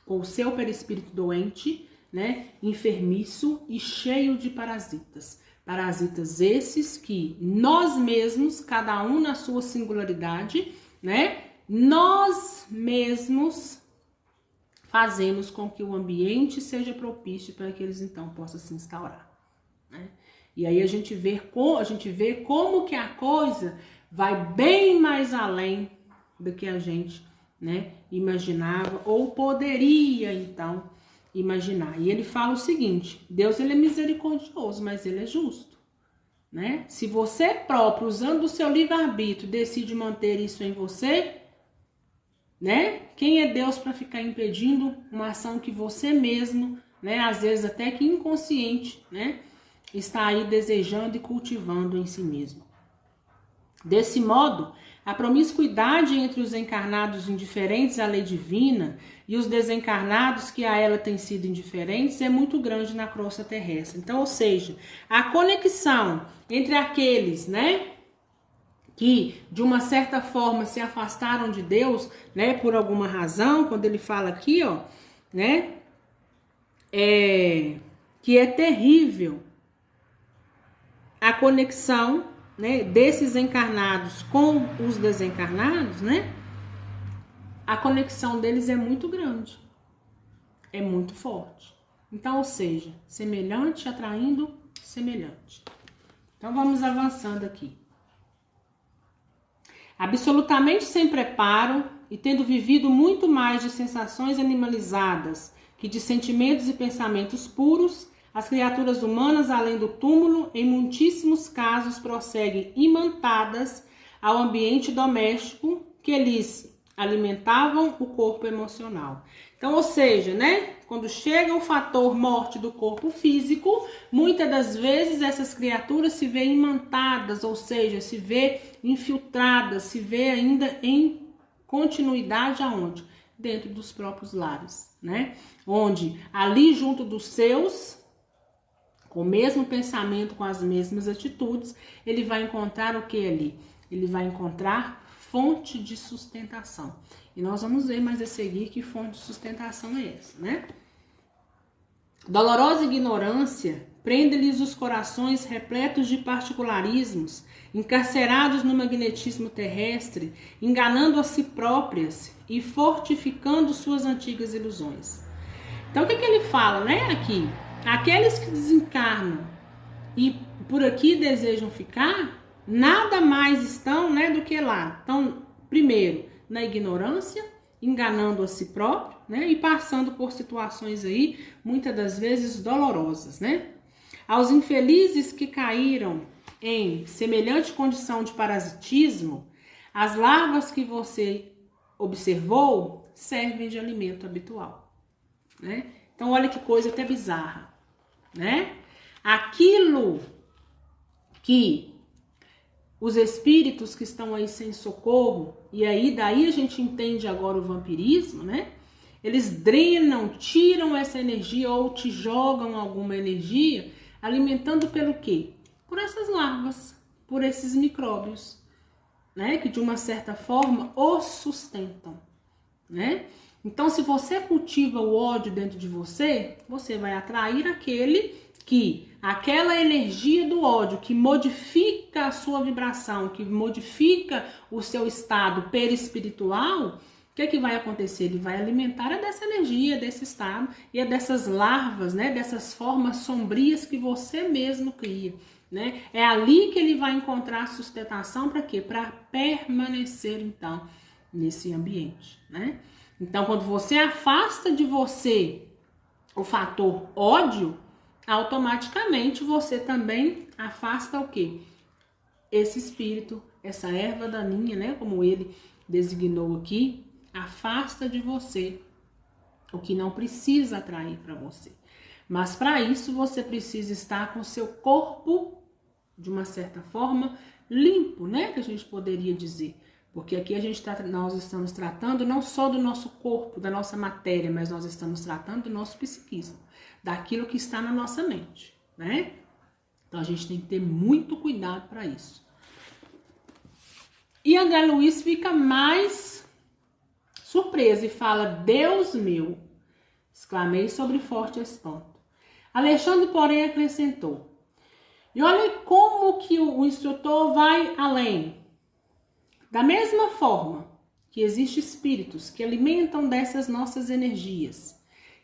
Com o seu perispírito doente, né? Enfermiço e cheio de parasitas. Parasitas esses que nós mesmos, cada um na sua singularidade, né? Nós mesmos fazemos com que o ambiente seja propício para que eles então possam se instaurar, né? E aí a gente vê como que a coisa vai bem mais além do que a gente, né, imaginava ou poderia então imaginar. E ele fala o seguinte: Deus, ele é misericordioso, mas ele é justo, né? Se você próprio, usando o seu livre-arbítrio, decide manter isso em você, né? Quem é Deus para ficar impedindo uma ação que você mesmo, né, às vezes até que inconsciente, né, está aí desejando e cultivando em si mesmo. Desse modo, a promiscuidade entre os encarnados indiferentes à lei divina e os desencarnados que a ela têm sido indiferentes é muito grande na crosta terrestre. Então, ou seja, a conexão entre aqueles, né, que de uma certa forma se afastaram de Deus, né, por alguma razão, quando ele fala aqui, ó, né, que é terrível a conexão, né, desses encarnados com os desencarnados, né? A conexão deles é muito grande, é muito forte. Então, ou seja, semelhante atraindo semelhante. Então, vamos avançando aqui. Absolutamente sem preparo e tendo vivido muito mais de sensações animalizadas que de sentimentos e pensamentos puros, as criaturas humanas, além do túmulo, em muitíssimos casos prosseguem imantadas ao ambiente doméstico que lhes alimentavam o corpo emocional. Então, ou seja, né, quando chega o fator morte do corpo físico, muitas das vezes essas criaturas se veem imantadas, ou seja, se vê infiltradas, se vê ainda em continuidade aonde? Dentro dos próprios lares, né? Onde ali junto dos seus, com o mesmo pensamento, com as mesmas atitudes, ele vai encontrar o que ali? Ele vai encontrar fonte de sustentação. E nós vamos ver mais a seguir que fonte de sustentação é essa, né? Dolorosa ignorância prende-lhes os corações repletos de particularismos, encarcerados no magnetismo terrestre, enganando a si próprias e fortificando suas antigas ilusões. Então, o que ele fala, né, aqui? Aqueles que desencarnam e por aqui desejam ficar, nada mais estão, né, do que lá. Então, primeiro, na ignorância, enganando a si próprio, né, e passando por situações aí, muitas das vezes dolorosas, né? Aos infelizes que caíram em semelhante condição de parasitismo, as larvas que você observou servem de alimento habitual, né? Então, olha que coisa até bizarra, né? Aquilo que os espíritos que estão aí sem socorro, e aí daí a gente entende agora o vampirismo, né? Eles drenam, tiram essa energia ou te jogam alguma energia, alimentando pelo quê? Por essas larvas, por esses micróbios, né? Que de uma certa forma os sustentam, né? Então, se você cultiva o ódio dentro de você, você vai atrair aquela energia do ódio que modifica a sua vibração, que modifica o seu estado perispiritual. O que vai acontecer? Ele vai alimentar dessa energia, desse estado e dessas larvas, né, dessas formas sombrias que você mesmo cria. né? É ali que ele vai encontrar sustentação para quê? Para permanecer, então, nesse ambiente, né? Então, quando você afasta de você o fator ódio, automaticamente você também afasta o quê? Esse espírito, essa erva daninha, né? Como ele designou aqui, afasta de você o que não precisa atrair para você. Mas para isso você precisa estar com o seu corpo, de uma certa forma, limpo, né? Que a gente poderia dizer. Porque aqui nós estamos tratando não só do nosso corpo, da nossa matéria, mas nós estamos tratando do nosso psiquismo, daquilo que está na nossa mente, né? Então a gente tem que ter muito cuidado para isso. E André Luiz fica mais surpreso e fala: Deus meu! Exclamei sobre forte espanto. Alexandre, porém, acrescentou: e olha como que o instrutor vai além. Da mesma forma que existem espíritos que alimentam dessas nossas energias,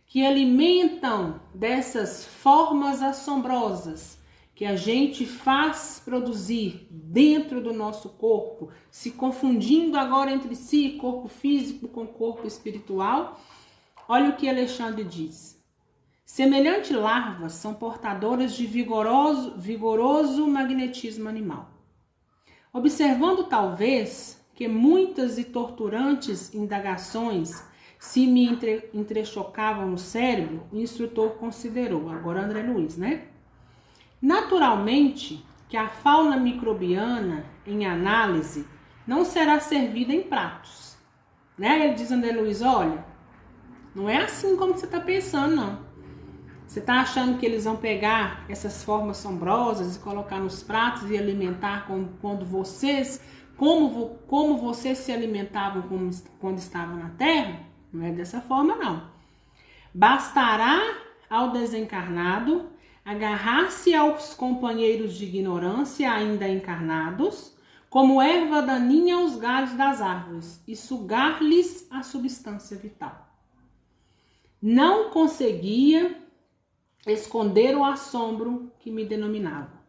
que alimentam dessas formas assombrosas que a gente faz produzir dentro do nosso corpo, se confundindo agora entre si, corpo físico com corpo espiritual, olha o que Alexandre diz. Semelhantes larvas são portadoras de vigoroso magnetismo animal. Observando talvez que muitas e torturantes indagações se me entrechocavam no cérebro, o instrutor considerou, agora André Luiz, né? Naturalmente que a fauna microbiana, em análise, não será servida em pratos, né? Ele diz, André Luiz, olha, não é assim como você está pensando, não. Você está achando que eles vão pegar essas formas assombrosas e colocar nos pratos e alimentar quando vocês, como vocês se alimentavam quando estavam na Terra? Não é dessa forma, não. Bastará ao desencarnado agarrar-se aos companheiros de ignorância ainda encarnados, como erva daninha aos galhos das árvores, e sugar-lhes a substância vital. Não conseguia esconder o assombro que me denominava.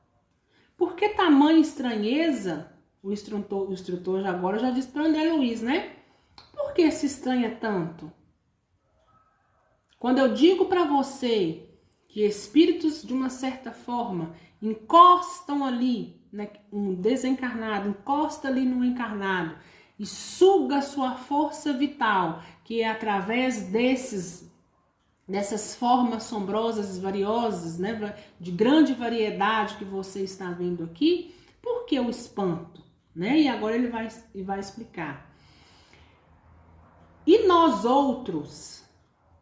Por que tamanha estranheza? O instrutor agora já disse para André Luiz, né? Por que se estranha tanto? Quando eu digo para você que espíritos, de uma certa forma, encostam ali, né, um desencarnado, encosta ali no encarnado e suga sua força vital, que é através dessas formas assombrosas, variosas, né, de grande variedade que você está vendo aqui, por que o espanto? Né? E agora ele vai explicar. E nós outros,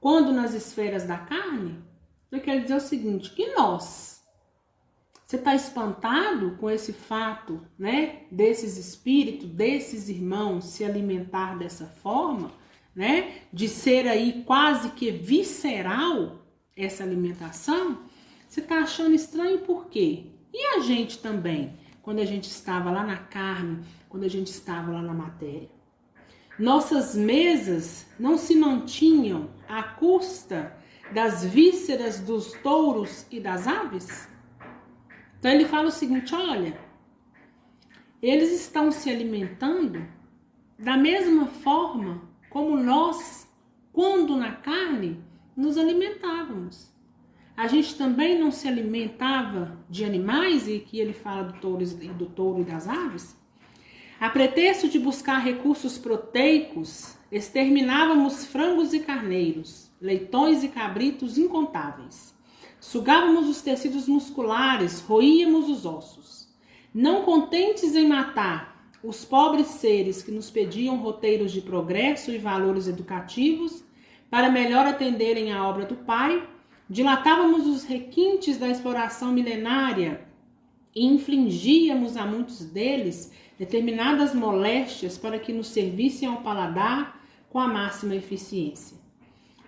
quando nas esferas da carne, eu quero dizer o seguinte, que nós, você está espantado com esse fato, né, desses espíritos, desses irmãos se alimentar dessa forma, né, de ser aí quase que visceral essa alimentação? Você está achando estranho por quê? E a gente também, quando a gente estava lá na carne, quando a gente estava lá na matéria? Nossas mesas não se mantinham à custa das vísceras dos touros e das aves? Então ele fala o seguinte, olha, eles estão se alimentando da mesma forma como nós, quando na carne, nos alimentávamos. A gente também não se alimentava de animais, e aqui ele fala do touro e das aves. A pretexto de buscar recursos proteicos, exterminávamos frangos e carneiros, leitões e cabritos incontáveis. Sugávamos os tecidos musculares, roíamos os ossos. Não contentes em matar os pobres seres que nos pediam roteiros de progresso e valores educativos para melhor atenderem à obra do Pai, dilatávamos os requintes da exploração milenária e infligíamos a muitos deles determinadas moléstias para que nos servissem ao paladar com a máxima eficiência.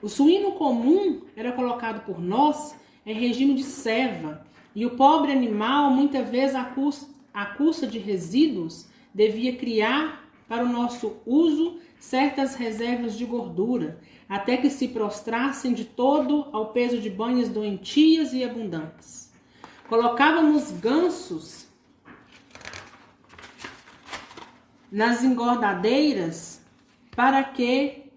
O suíno comum era colocado por nós em regime de ceva, e o pobre animal, muitas vezes à custa de resíduos, devia criar para o nosso uso certas reservas de gordura, até que se prostrassem de todo ao peso de banhas doentias e abundantes. Colocávamos gansos nas engordadeiras para que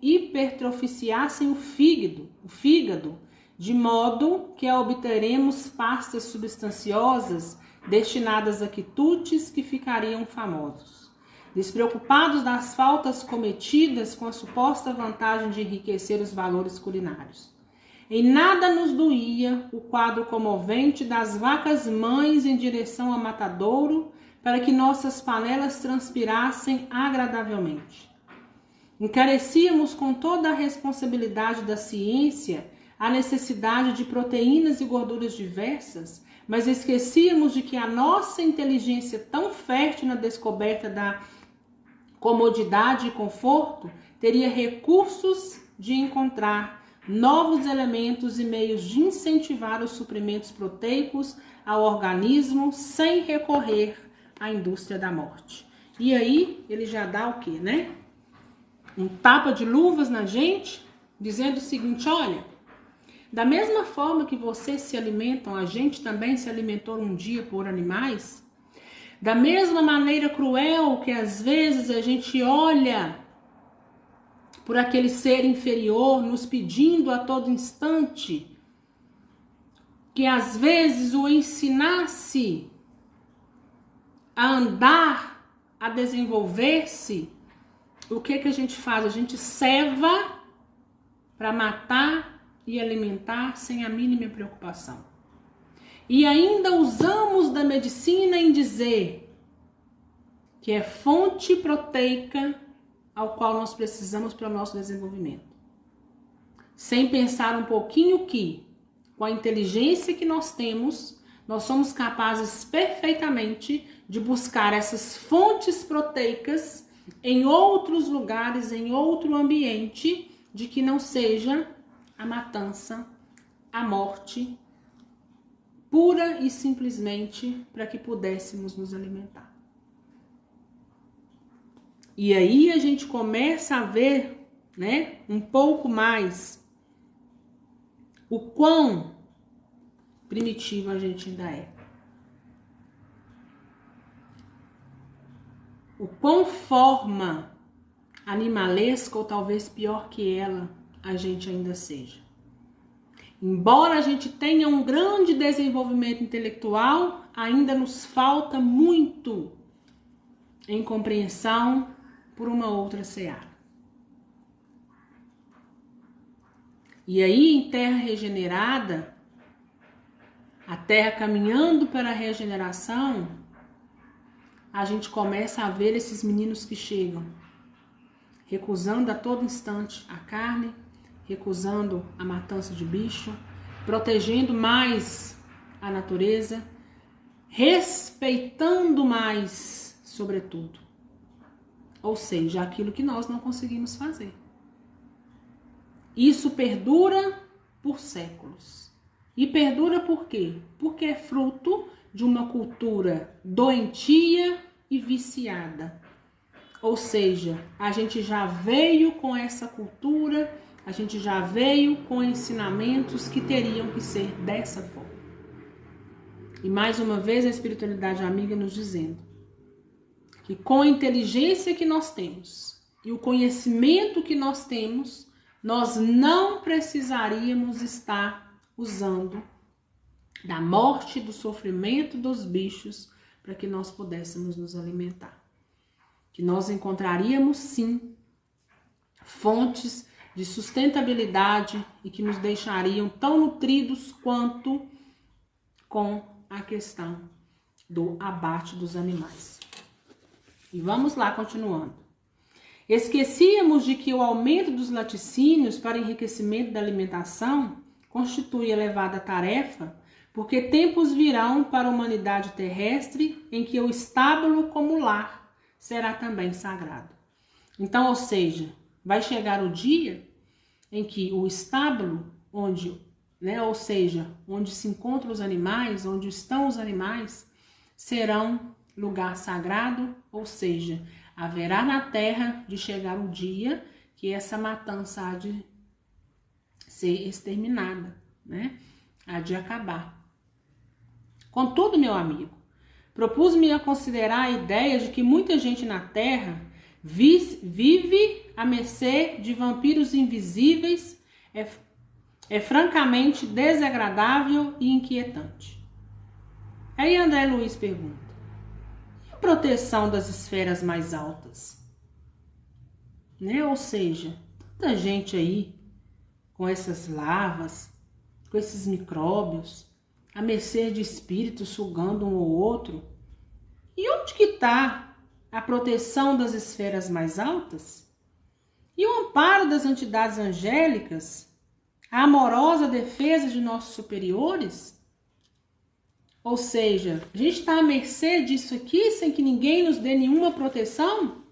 hipertroficiassem o fígado, de modo que obteremos pastas substanciosas destinadas a quitutes que ficariam famosos. Despreocupados das faltas cometidas com a suposta vantagem de enriquecer os valores culinários. Em nada nos doía o quadro comovente das vacas mães em direção ao matadouro para que nossas panelas transpirassem agradavelmente. Encarecíamos com toda a responsabilidade da ciência a necessidade de proteínas e gorduras diversas, mas esquecíamos de que a nossa inteligência tão fértil na descoberta da comodidade e conforto teria recursos de encontrar novos elementos e meios de incentivar os suprimentos proteicos ao organismo sem recorrer à indústria da morte. E aí ele já dá o quê, né? Um tapa de luvas na gente, dizendo o seguinte: olha, da mesma forma que vocês se alimentam, a gente também se alimentou um dia por animais. Da mesma maneira cruel que às vezes a gente olha por aquele ser inferior nos pedindo a todo instante que às vezes o ensinasse a andar, a desenvolver-se, o que a gente faz? A gente ceva para matar e alimentar sem a mínima preocupação. E ainda usamos da medicina em dizer que é fonte proteica ao qual nós precisamos para o nosso desenvolvimento. Sem pensar um pouquinho que, com a inteligência que nós temos, nós somos capazes perfeitamente de buscar essas fontes proteicas em outros lugares, em outro ambiente, de que não seja a matança, a morte, pura e simplesmente para que pudéssemos nos alimentar. E aí a gente começa a ver, né, um pouco mais o quão primitivo a gente ainda é. O quão forma animalesca, ou talvez pior que ela, a gente ainda seja. Embora a gente tenha um grande desenvolvimento intelectual, ainda nos falta muito em compreensão por uma outra seara. E aí, em terra regenerada, a terra caminhando para a regeneração, a gente começa a ver esses meninos que chegam, recusando a todo instante a carne, recusando a matança de bicho, protegendo mais a natureza, respeitando mais, sobretudo. Ou seja, aquilo que nós não conseguimos fazer. Isso perdura por séculos. E perdura por quê? Porque é fruto de uma cultura doentia e viciada. Ou seja, a gente já veio com essa cultura, a gente já veio com ensinamentos que teriam que ser dessa forma. E mais uma vez a espiritualidade amiga nos dizendo que com a inteligência que nós temos e o conhecimento que nós temos, nós não precisaríamos estar usando da morte, do sofrimento dos bichos para que nós pudéssemos nos alimentar. Que nós encontraríamos sim fontes de sustentabilidade e que nos deixariam tão nutridos quanto com a questão do abate dos animais. E vamos lá, continuando. Esquecíamos de que o aumento dos laticínios para enriquecimento da alimentação constitui elevada tarefa, porque tempos virão para a humanidade terrestre em que o estábulo como lar será também sagrado. Então, ou seja, vai chegar o dia em que o estábulo, onde, né, ou seja, onde se encontram os animais, onde estão os animais, serão lugar sagrado, ou seja, haverá na terra de chegar o dia que essa matança há de ser exterminada, né? Há de acabar. Contudo, meu amigo, propus-me a considerar a ideia de que muita gente na Terra vive à mercê de vampiros invisíveis é francamente desagradável e inquietante. Aí André Luiz pergunta: e a proteção das esferas mais altas? Né? Ou seja, tanta gente aí com essas larvas, com esses micróbios, à mercê de espíritos sugando um ou outro. E onde que está a proteção das esferas mais altas? E o amparo das entidades angélicas? A amorosa defesa de nossos superiores? Ou seja, a gente está à mercê disso aqui sem que ninguém nos dê nenhuma proteção?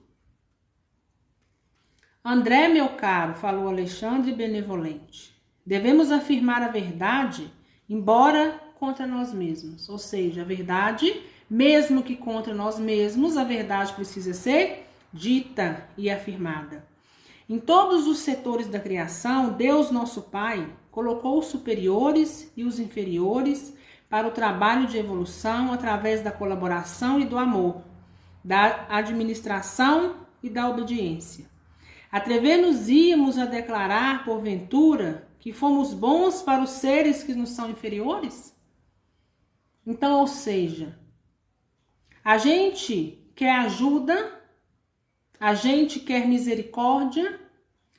André, meu caro, falou Alexandre benevolente, devemos afirmar a verdade, embora contra nós mesmos. Ou seja, a verdade, mesmo que contra nós mesmos, a verdade precisa ser dita e afirmada. Em todos os setores da criação, Deus, nosso Pai, colocou os superiores e os inferiores para o trabalho de evolução através da colaboração e do amor, da administração e da obediência. Atrever-nos-íamos a declarar, porventura, que fomos bons para os seres que nos são inferiores? Então, ou seja, a gente quer ajuda, a gente quer misericórdia,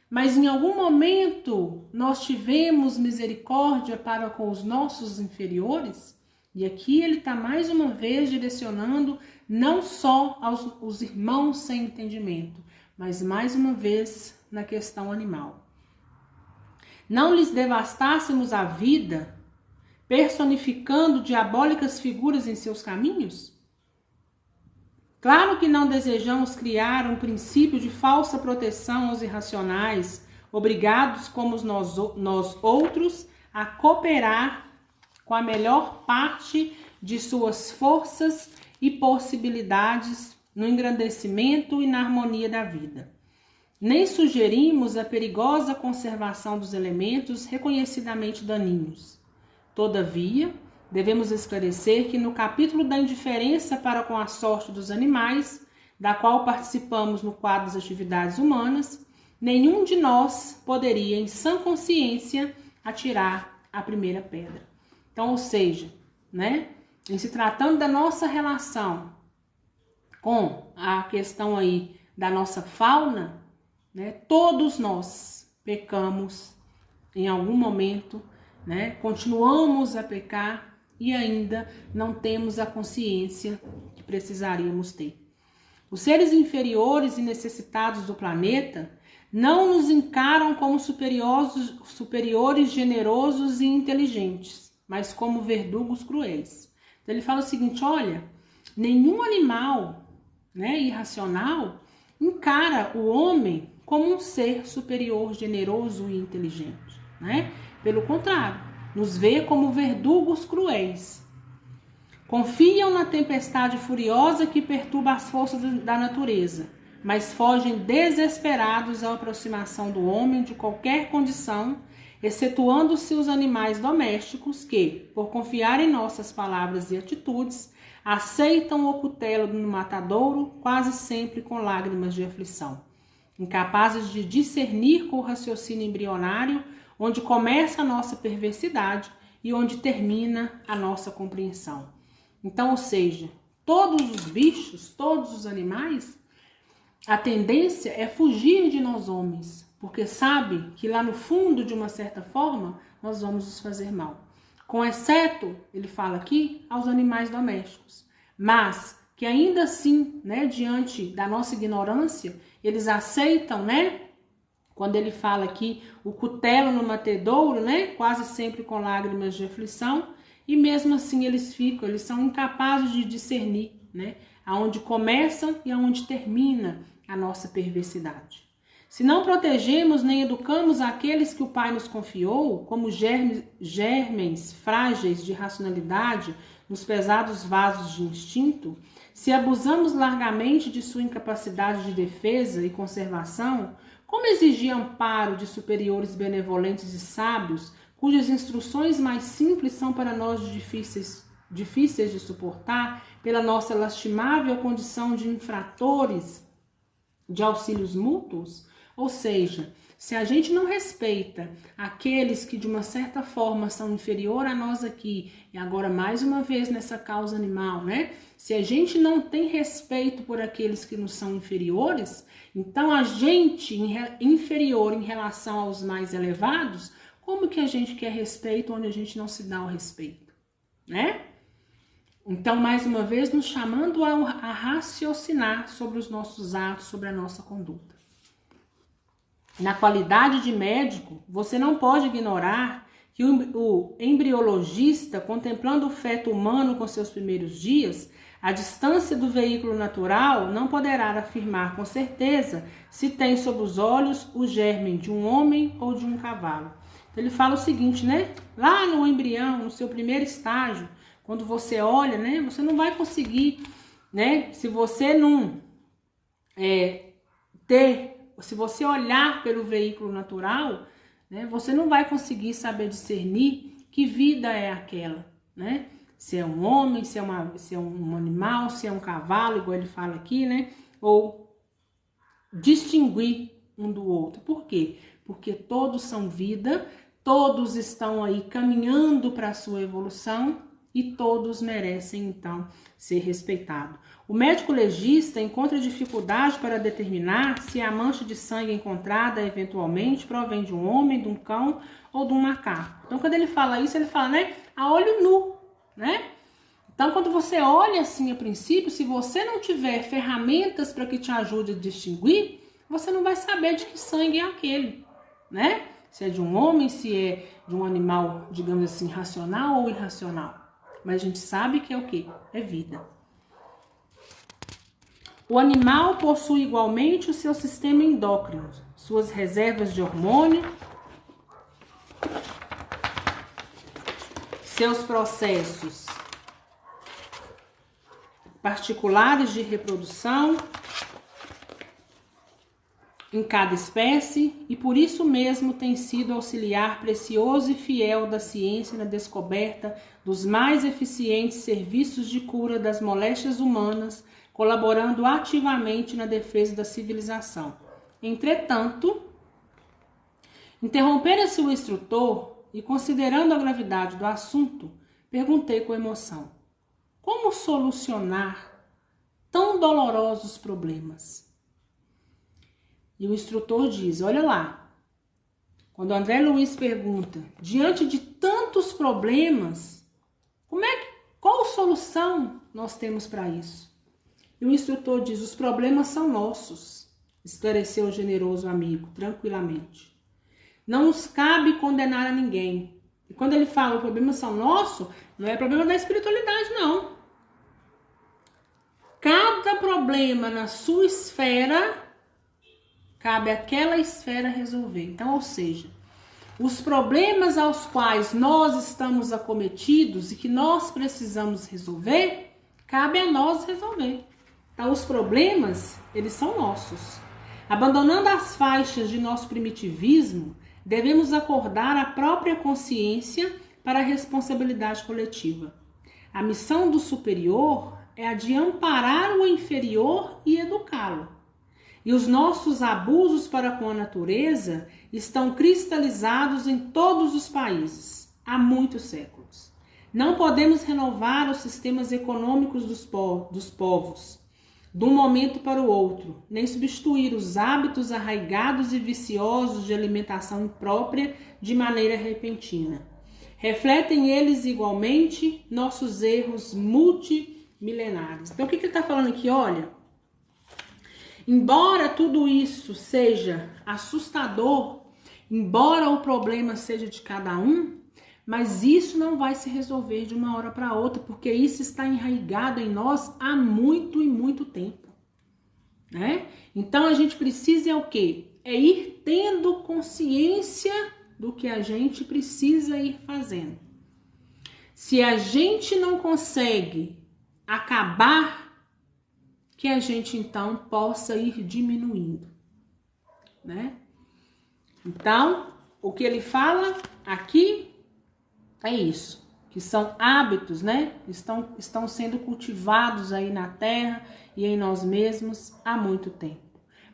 mas em algum momento nós tivemos misericórdia para com os nossos inferiores? E aqui ele está mais uma vez direcionando não só aos irmãos sem entendimento, mas mais uma vez na questão animal. Não lhes devastássemos a vida, personificando diabólicas figuras em seus caminhos? Claro que não desejamos criar um princípio de falsa proteção aos irracionais, obrigados como nós outros a cooperar com a melhor parte de suas forças e possibilidades no engrandecimento e na harmonia da vida. Nem sugerimos a perigosa conservação dos elementos reconhecidamente daninhos. Todavia, devemos esclarecer que no capítulo da indiferença para com a sorte dos animais, da qual participamos no quadro das atividades humanas, nenhum de nós poderia, em sã consciência, atirar a primeira pedra. Então, ou seja, né, em se tratando da nossa relação com a questão aí da nossa fauna, né, todos nós pecamos em algum momento, né, continuamos a pecar e ainda não temos a consciência que precisaríamos ter. Os seres inferiores e necessitados do planeta não nos encaram como superiores generosos e inteligentes, mas como verdugos cruéis. Então ele fala o seguinte: olha, nenhum animal, né, irracional encara o homem como um ser superior, generoso e inteligente, né? Pelo contrário, nos vê como verdugos cruéis. Confiam na tempestade furiosa que perturba as forças da natureza, mas fogem desesperados à aproximação do homem de qualquer condição, excetuando-se os animais domésticos que, por confiar em nossas palavras e atitudes, aceitam o cutelo no matadouro, quase sempre com lágrimas de aflição, incapazes de discernir com o raciocínio embrionário onde começa a nossa perversidade e onde termina a nossa compreensão. Então, ou seja, todos os bichos, todos os animais, a tendência é fugir de nós homens, porque sabe que lá no fundo, de uma certa forma, nós vamos nos fazer mal. Com exceto, ele fala aqui, aos animais domésticos, mas que ainda assim, né, diante da nossa ignorância, eles aceitam, né, quando ele fala aqui o cutelo no matedouro, né, quase sempre com lágrimas de aflição, e mesmo assim eles são incapazes de discernir, né, aonde começa e aonde termina a nossa perversidade. Se não protegemos nem educamos aqueles que o Pai nos confiou, como germens frágeis de racionalidade nos pesados vasos de instinto, se abusamos largamente de sua incapacidade de defesa e conservação, como exigir amparo de superiores benevolentes e sábios, cujas instruções mais simples são para nós difíceis de suportar, pela nossa lastimável condição de infratores de auxílios mútuos? Ou seja, se a gente não respeita aqueles que de uma certa forma são inferior a nós aqui, e agora mais uma vez nessa causa animal, né? Se a gente não tem respeito por aqueles que nos são inferiores, então a gente inferior em relação aos mais elevados, como que a gente quer respeito onde a gente não se dá o respeito, né? Então, mais uma vez, nos chamando a raciocinar sobre os nossos atos, sobre a nossa conduta. Na qualidade de médico, você não pode ignorar que o embriologista, contemplando o feto humano com seus primeiros dias, à distância do veículo natural, não poderá afirmar com certeza se tem sob os olhos o germe de um homem ou de um cavalo. Então, ele fala o seguinte, né? Lá no embrião, no seu primeiro estágio, quando você olha, né? Você não vai conseguir, né? Se você não se você olhar pelo veículo natural, né? Você não vai conseguir saber discernir que vida é aquela, né? Se é um homem, se é um animal, se é um cavalo, igual ele fala aqui, né? Ou distinguir um do outro. Por quê? Porque todos são vida, todos estão aí caminhando para a sua evolução e todos merecem, então, ser respeitados. O médico legista encontra dificuldade para determinar se a mancha de sangue encontrada eventualmente provém de um homem, de um cão ou de um macaco. Então, quando ele fala isso, ele fala, né, a olho nu, né? Então, quando você olha assim a princípio, se você não tiver ferramentas para que te ajude a distinguir, você não vai saber de que sangue é aquele, né? Se é de um homem, se é de um animal, digamos assim, racional ou irracional. Mas a gente sabe que é o quê? É vida. O animal possui igualmente o seu sistema endócrino, suas reservas de hormônio, seus processos particulares de reprodução em cada espécie, e por isso mesmo tem sido auxiliar precioso e fiel da ciência na descoberta dos mais eficientes serviços de cura das moléstias humanas, colaborando ativamente na defesa da civilização. Entretanto, interrompera-se o instrutor e, considerando a gravidade do assunto, perguntei com emoção: como solucionar tão dolorosos problemas? E o instrutor diz, olha lá, quando André Luiz pergunta, diante de tantos problemas, qual solução nós temos para isso? E o instrutor diz, os problemas são nossos, esclareceu o generoso amigo, tranquilamente. Não nos cabe condenar a ninguém. E quando ele fala, os problemas são nossos, não é problema da espiritualidade, não. Cada problema na sua esfera, cabe àquela esfera resolver. Então, ou seja, os problemas aos quais nós estamos acometidos e que nós precisamos resolver, cabe a nós resolver. Então, os problemas, eles são nossos. Abandonando as faixas de nosso primitivismo, devemos acordar a própria consciência para a responsabilidade coletiva. A missão do superior é a de amparar o inferior e educá-lo. E os nossos abusos para com a natureza estão cristalizados em todos os países, há muitos séculos. Não podemos renovar os sistemas econômicos dos povos, de um momento para o outro, nem substituir os hábitos arraigados e viciosos de alimentação imprópria de maneira repentina. Refletem eles igualmente nossos erros multimilenares. Então, o que ele está falando aqui? Olha, embora tudo isso seja assustador, embora o problema seja de cada um, mas isso não vai se resolver de uma hora para outra, porque isso está enraizado em nós há muito e muito tempo, né? Então a gente precisa é o quê? É ir tendo consciência do que a gente precisa ir fazendo. Se a gente não consegue acabar, que a gente então possa ir diminuindo, né? Então, o que ele fala aqui é isso, que são hábitos, né? Estão sendo cultivados aí na terra e em nós mesmos há muito tempo.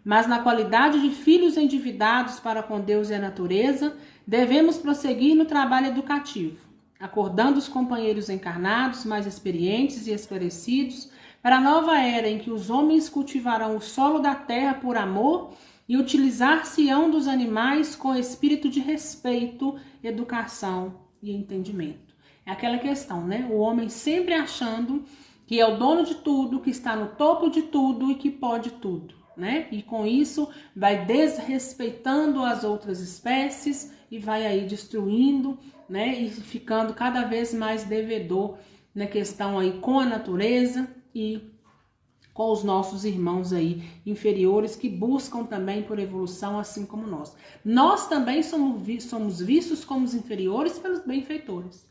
Mas na qualidade de filhos endividados para com Deus e a natureza, devemos prosseguir no trabalho educativo, acordando os companheiros encarnados mais experientes e esclarecidos para a nova era em que os homens cultivarão o solo da terra por amor e utilizar-se-ão dos animais com espírito de respeito, educação e entendimento. É aquela questão, né? O homem sempre achando que é o dono de tudo, que está no topo de tudo e que pode tudo, né? E com isso vai desrespeitando as outras espécies e vai aí destruindo, né? E ficando cada vez mais devedor na questão aí com a natureza e com os nossos irmãos aí inferiores que buscam também por evolução assim como nós. Nós também somos vistos como os inferiores pelos benfeitores.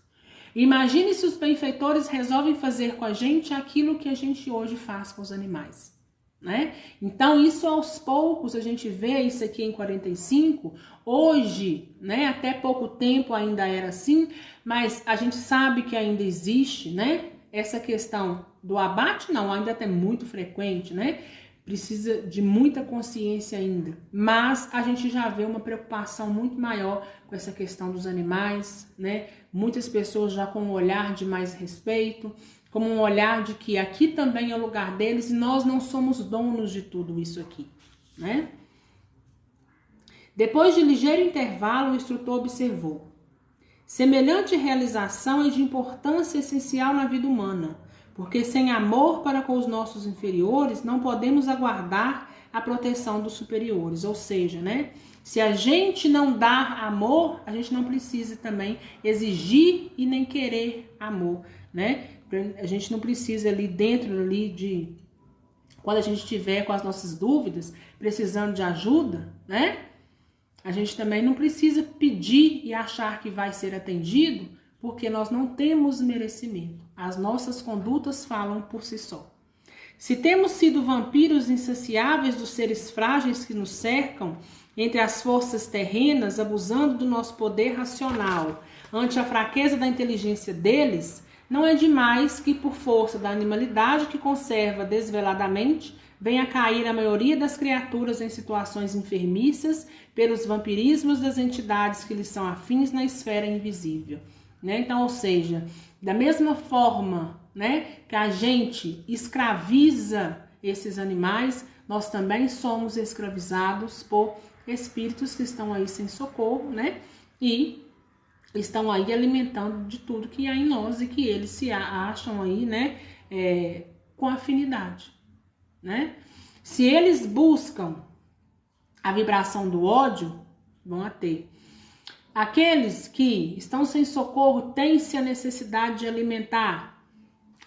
Imagine se os benfeitores resolvem fazer com a gente aquilo que a gente hoje faz com os animais, né? Então isso aos poucos a gente vê isso aqui em 45, hoje, né? Até pouco tempo ainda era assim, mas a gente sabe que ainda existe, né? Essa questão do abate não, ainda é muito frequente, né? Precisa de muita consciência ainda, mas a gente já vê uma preocupação muito maior com essa questão dos animais, né? Muitas pessoas já com um olhar de mais respeito, como um olhar de que aqui também é o lugar deles e nós não somos donos de tudo isso aqui, né? Depois de ligeiro intervalo, o instrutor observou: semelhante realização é de importância essencial na vida humana, porque sem amor para com os nossos inferiores não podemos aguardar a proteção dos superiores. Ou seja, né? Se a gente não dar amor, a gente não precisa também exigir e nem querer amor, né? A gente não precisa ali dentro ali de quando a gente estiver com as nossas dúvidas, precisando de ajuda, né? A gente também não precisa pedir e achar que vai ser atendido, porque nós não temos merecimento. As nossas condutas falam por si só. Se temos sido vampiros insaciáveis dos seres frágeis que nos cercam, entre as forças terrenas, abusando do nosso poder racional, ante a fraqueza da inteligência deles, não é demais que, por força da animalidade que conserva desveladamente, venha a cair a maioria das criaturas em situações enfermiças pelos vampirismos das entidades que lhes são afins na esfera invisível, né? Então, ou seja, da mesma forma, né, que a gente escraviza esses animais, nós também somos escravizados por espíritos que estão aí sem socorro, né? E estão aí alimentando de tudo que há em nós e que eles se acham aí, né, com afinidade, né? Se eles buscam a vibração do ódio, vão a ter. Aqueles que estão sem socorro têm-se a necessidade de alimentar.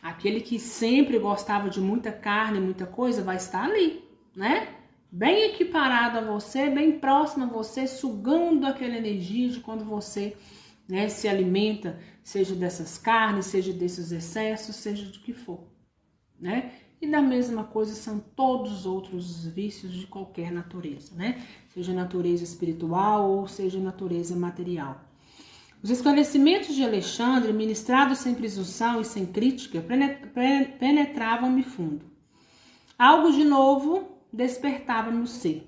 Aquele que sempre gostava de muita carne, muita coisa, vai estar ali, né? Bem equiparado a você, bem próximo a você, sugando aquela energia de quando você, né, se alimenta, seja dessas carnes, seja desses excessos, seja do que for, né? E da mesma coisa são todos os outros vícios de qualquer natureza, né? Seja natureza espiritual ou seja natureza material. Os esclarecimentos de Alexandre, ministrados sem presunção e sem crítica, penetravam-me fundo. Algo de novo despertava-me o ser.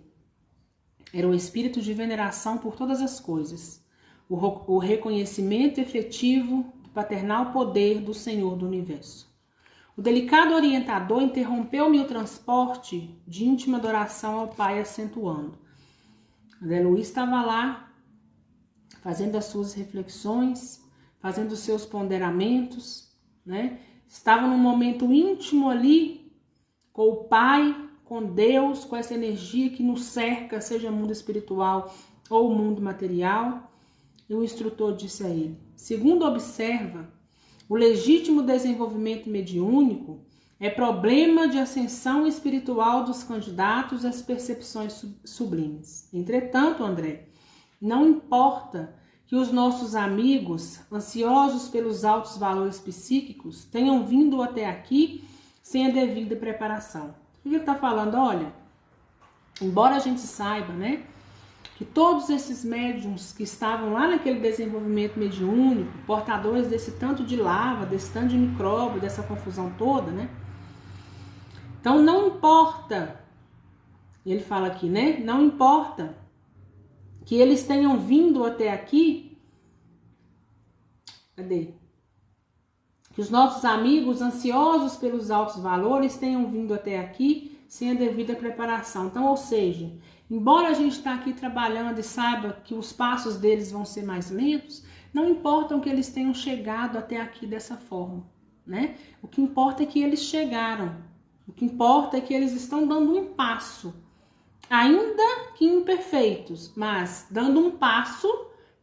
Era o espírito de veneração por todas as coisas, o reconhecimento efetivo do paternal poder do Senhor do Universo. O delicado orientador interrompeu-me o transporte de íntima adoração ao Pai, acentuando. André Luiz estava lá, fazendo as suas reflexões, fazendo os seus ponderamentos, né? Estava num momento íntimo ali, com o Pai, com Deus, com essa energia que nos cerca, seja mundo espiritual ou mundo material. E o instrutor disse a ele: segundo observa, o legítimo desenvolvimento mediúnico é problema de ascensão espiritual dos candidatos às percepções sublimes. Entretanto, André, não importa que os nossos amigos, ansiosos pelos altos valores psíquicos, tenham vindo até aqui sem a devida preparação. O que ele está falando? Olha, embora a gente saiba, né, que todos esses médiums que estavam lá naquele desenvolvimento mediúnico, portadores desse tanto de lava, desse tanto de micróbio, dessa confusão toda, né? Então não importa, ele fala aqui, né? Não importa que eles tenham vindo até aqui, cadê? Que os nossos amigos ansiosos pelos altos valores tenham vindo até aqui sem a devida preparação. Então, ou seja, embora a gente está aqui trabalhando e saiba que os passos deles vão ser mais lentos, não importa que eles tenham chegado até aqui dessa forma, né? O que importa é que eles chegaram. O que importa é que eles estão dando um passo, ainda que imperfeitos, mas dando um passo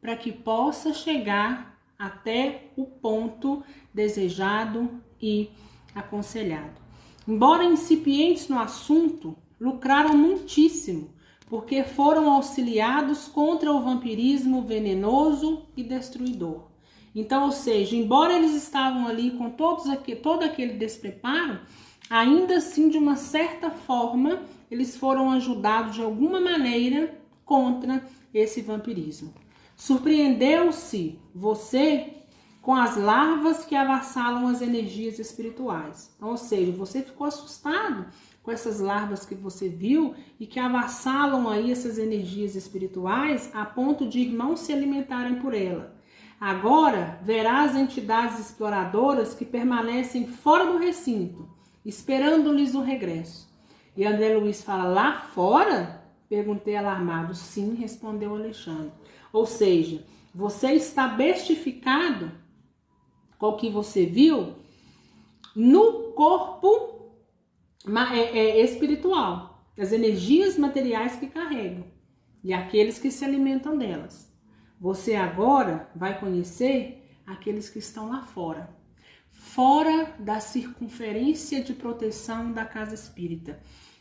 para que possa chegar até o ponto desejado e aconselhado. Embora incipientes no assunto, lucraram muitíssimo, porque foram auxiliados contra o vampirismo venenoso e destruidor. Então, ou seja, embora eles estavam ali com todo aquele despreparo, ainda assim, de uma certa forma, eles foram ajudados de alguma maneira contra esse vampirismo. Surpreendeu-se você com as larvas que avassalam as energias espirituais. Então, ou seja, você ficou assustado com essas larvas que você viu e que avassalam aí essas energias espirituais a ponto de irmãos se alimentarem por ela. Agora verá as entidades exploradoras que permanecem fora do recinto, esperando-lhes o regresso. E André Luiz fala, lá fora? Perguntei alarmado. Sim, respondeu Alexandre. Ou seja, você está bestificado com o que você viu no corpo espiritual, as energias materiais que carregam e aqueles que se alimentam delas. Você agora vai conhecer aqueles que estão lá fora, fora da circunferência de proteção da casa espírita,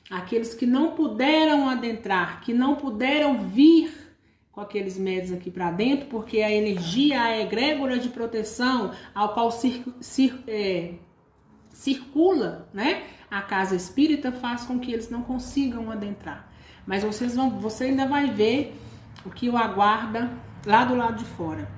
aqueles que não puderam adentrar, que não puderam vir com aqueles médios aqui para dentro, porque a energia, a egrégora de proteção ao qual circula, né, a casa espírita faz com que eles não consigam adentrar. Mas você ainda vai ver o que o aguarda lá do lado de fora.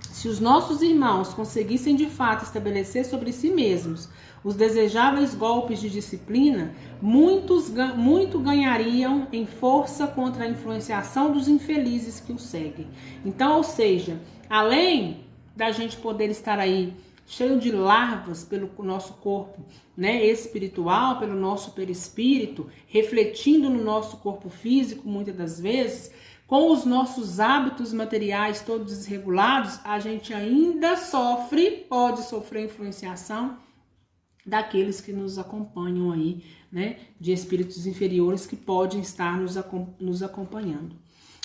Se os nossos irmãos conseguissem de fato estabelecer sobre si mesmos os desejáveis golpes de disciplina, muito ganhariam em força contra a influenciação dos infelizes que o seguem. Então, ou seja, além da gente poder estar aí cheio de larvas pelo nosso corpo, né, espiritual, pelo nosso perispírito, refletindo no nosso corpo físico muitas das vezes, com os nossos hábitos materiais todos desregulados, a gente ainda pode sofrer influenciação daqueles que nos acompanham aí, né, de espíritos inferiores que podem estar nos acompanhando.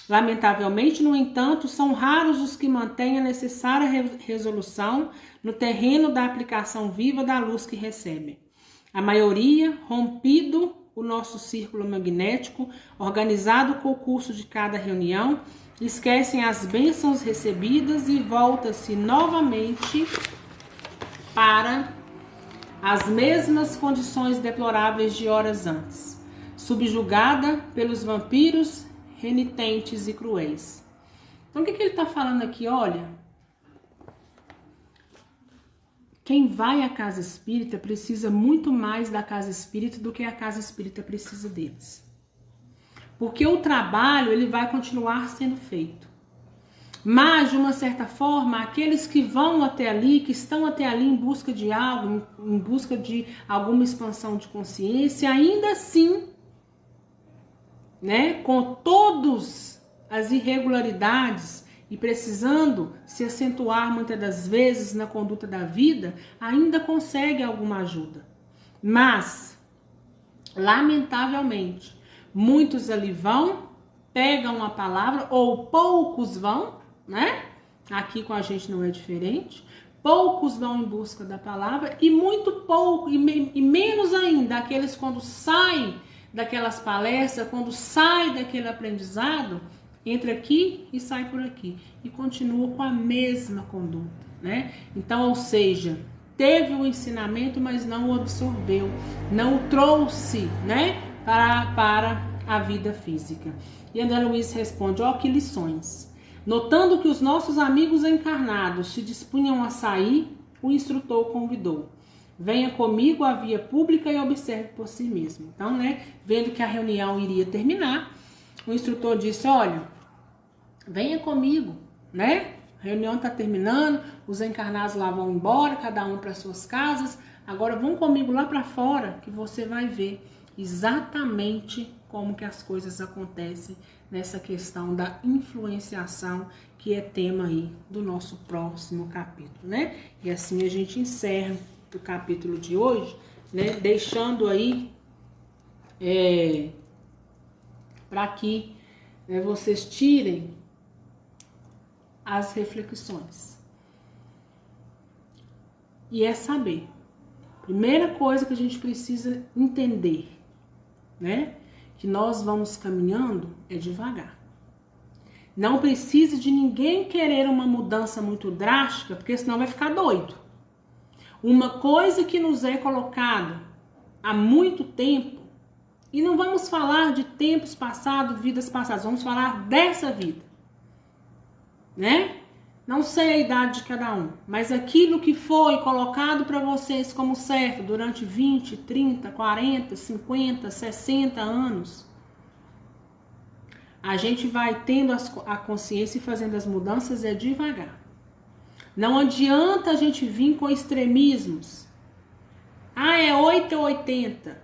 Lamentavelmente, no entanto, são raros os que mantêm a necessária resolução no terreno da aplicação viva da luz que recebem. A maioria, rompido o nosso círculo magnético, organizado com o curso de cada reunião, esquecem as bênçãos recebidas e volta-se novamente para as mesmas condições deploráveis de horas antes, subjugada pelos vampiros renitentes e cruéis. Então, o que ele está falando aqui? Olha, quem vai à casa espírita precisa muito mais da casa espírita do que a casa espírita precisa deles. Porque o trabalho ele vai continuar sendo feito. Mas, de uma certa forma, aqueles que vão até ali, que estão até ali em busca de algo, em busca de alguma expansão de consciência, ainda assim, né, com todas as irregularidades e precisando se acentuar muitas das vezes na conduta da vida, ainda consegue alguma ajuda. Mas, lamentavelmente, muitos ali vão, pegam a palavra, ou poucos vão, né? Aqui com a gente não é diferente. Poucos vão em busca da palavra e muito pouco, e menos ainda, aqueles quando saem daquelas palestras, quando saem daquele aprendizado, entra aqui e sai por aqui e continua com a mesma conduta, né? Então, ou seja, teve o ensinamento, mas não o absorveu, não o trouxe, né, para a vida física. E André Luiz responde: ó, que lições. Notando que os nossos amigos encarnados se dispunham a sair, o instrutor convidou: venha comigo à via pública e observe por si mesmo. Então, né, vendo que a reunião iria terminar, o instrutor disse: olha, venha comigo, né? A reunião está terminando, os encarnados lá vão embora, cada um para suas casas. Agora vão comigo lá para fora, que você vai ver exatamente como que as coisas acontecem nessa questão da influenciação, que é tema aí do nosso próximo capítulo, né? E assim a gente encerra o capítulo de hoje, né? Deixando aí para que vocês tirem as reflexões. E é saber. Primeira coisa que a gente precisa entender, né? Que nós vamos caminhando é devagar. Não precisa de ninguém querer uma mudança muito drástica, porque senão vai ficar doido. Uma coisa que nos é colocada há muito tempo, e não vamos falar de tempos passados, vidas passadas, vamos falar dessa vida, né? Não sei a idade de cada um, mas aquilo que foi colocado para vocês como certo durante 20, 30, 40, 50, 60 anos, a gente vai tendo a consciência e fazendo as mudanças devagar. Não adianta a gente vir com extremismos. Ah, é 8 ou 80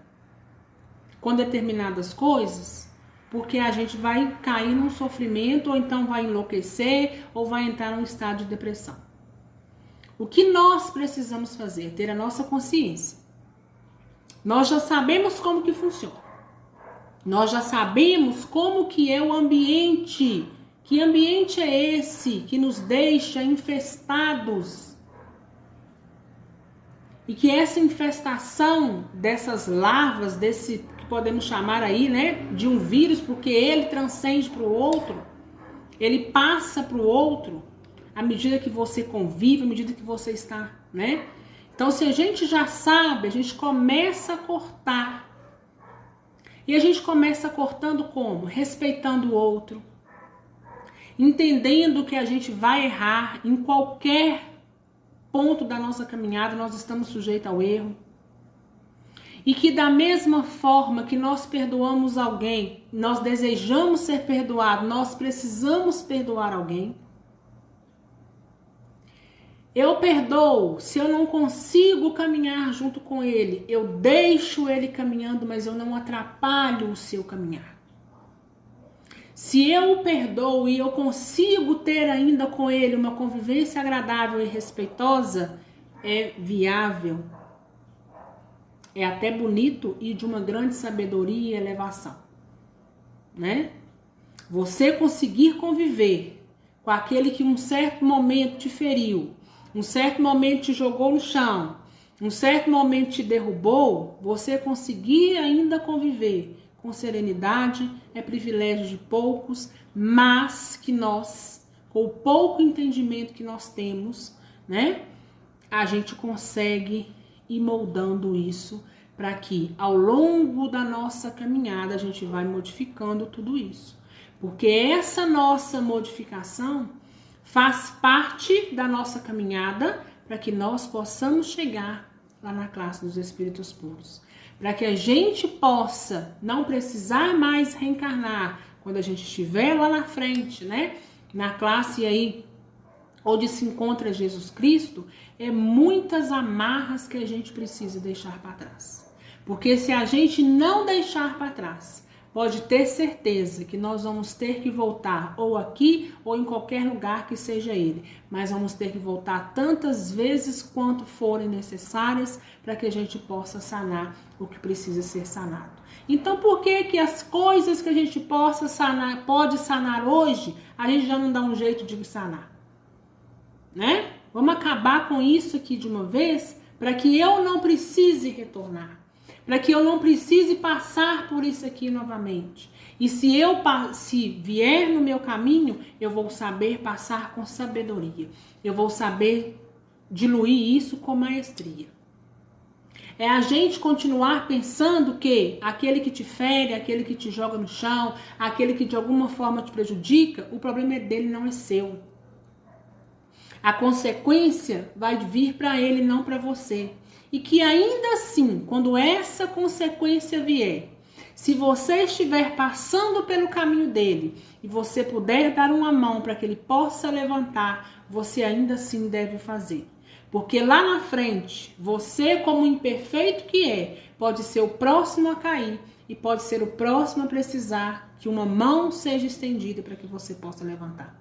com determinadas coisas, porque a gente vai cair num sofrimento, ou então vai enlouquecer, ou vai entrar num estado de depressão. O que nós precisamos fazer é ter a nossa consciência. Nós já sabemos como que funciona. Nós já sabemos como que é o ambiente. Que ambiente é esse que nos deixa infestados? E que essa infestação dessas larvas, desse que podemos chamar aí, né, de um vírus, porque ele transcende para o outro, ele passa para o outro à medida que você convive, à medida que você está, né? Então, se a gente já sabe, a gente começa a cortar. E a gente começa cortando como? Respeitando o outro, entendendo que a gente vai errar em qualquer ponto da nossa caminhada, nós estamos sujeitos ao erro. E que da mesma forma que nós perdoamos alguém, nós desejamos ser perdoados, nós precisamos perdoar alguém. Eu perdoo, se eu não consigo caminhar junto com ele, eu deixo ele caminhando, mas eu não atrapalho o seu caminhar. Se eu o perdoo e eu consigo ter ainda com ele uma convivência agradável e respeitosa, é viável, é até bonito e de uma grande sabedoria e elevação, né? Você conseguir conviver com aquele que um certo momento te feriu, um certo momento te jogou no chão, um certo momento te derrubou, você conseguir ainda conviver com serenidade é privilégio de poucos, mas que nós, com o pouco entendimento que nós temos, né, a gente consegue ir moldando isso para que ao longo da nossa caminhada a gente vai modificando tudo isso. Porque essa nossa modificação faz parte da nossa caminhada para que nós possamos chegar lá na classe dos espíritos puros. Para que a gente possa não precisar mais reencarnar quando a gente estiver lá na frente, né? Na classe aí onde se encontra Jesus Cristo, é muitas amarras que a gente precisa deixar para trás. Porque se a gente não deixar para trás, pode ter certeza que nós vamos ter que voltar ou aqui ou em qualquer lugar que seja ele. Mas vamos ter que voltar tantas vezes quanto forem necessárias para que a gente possa sanar o que precisa ser sanado. Então por que as coisas que a gente pode sanar hoje, a gente já não dá um jeito de sanar? Né? Vamos acabar com isso aqui de uma vez para que eu não precise retornar. Para que eu não precise passar por isso aqui novamente. E se vier no meu caminho, eu vou saber passar com sabedoria. Eu vou saber diluir isso com maestria. É a gente continuar pensando que aquele que te fere, aquele que te joga no chão, aquele que de alguma forma te prejudica, o problema é dele, não é seu. A consequência vai vir para ele, não para você. E que ainda assim, quando essa consequência vier, se você estiver passando pelo caminho dele e você puder dar uma mão para que ele possa levantar, você ainda assim deve fazer. Porque lá na frente, você como imperfeito que é, pode ser o próximo a cair e pode ser o próximo a precisar que uma mão seja estendida para que você possa levantar.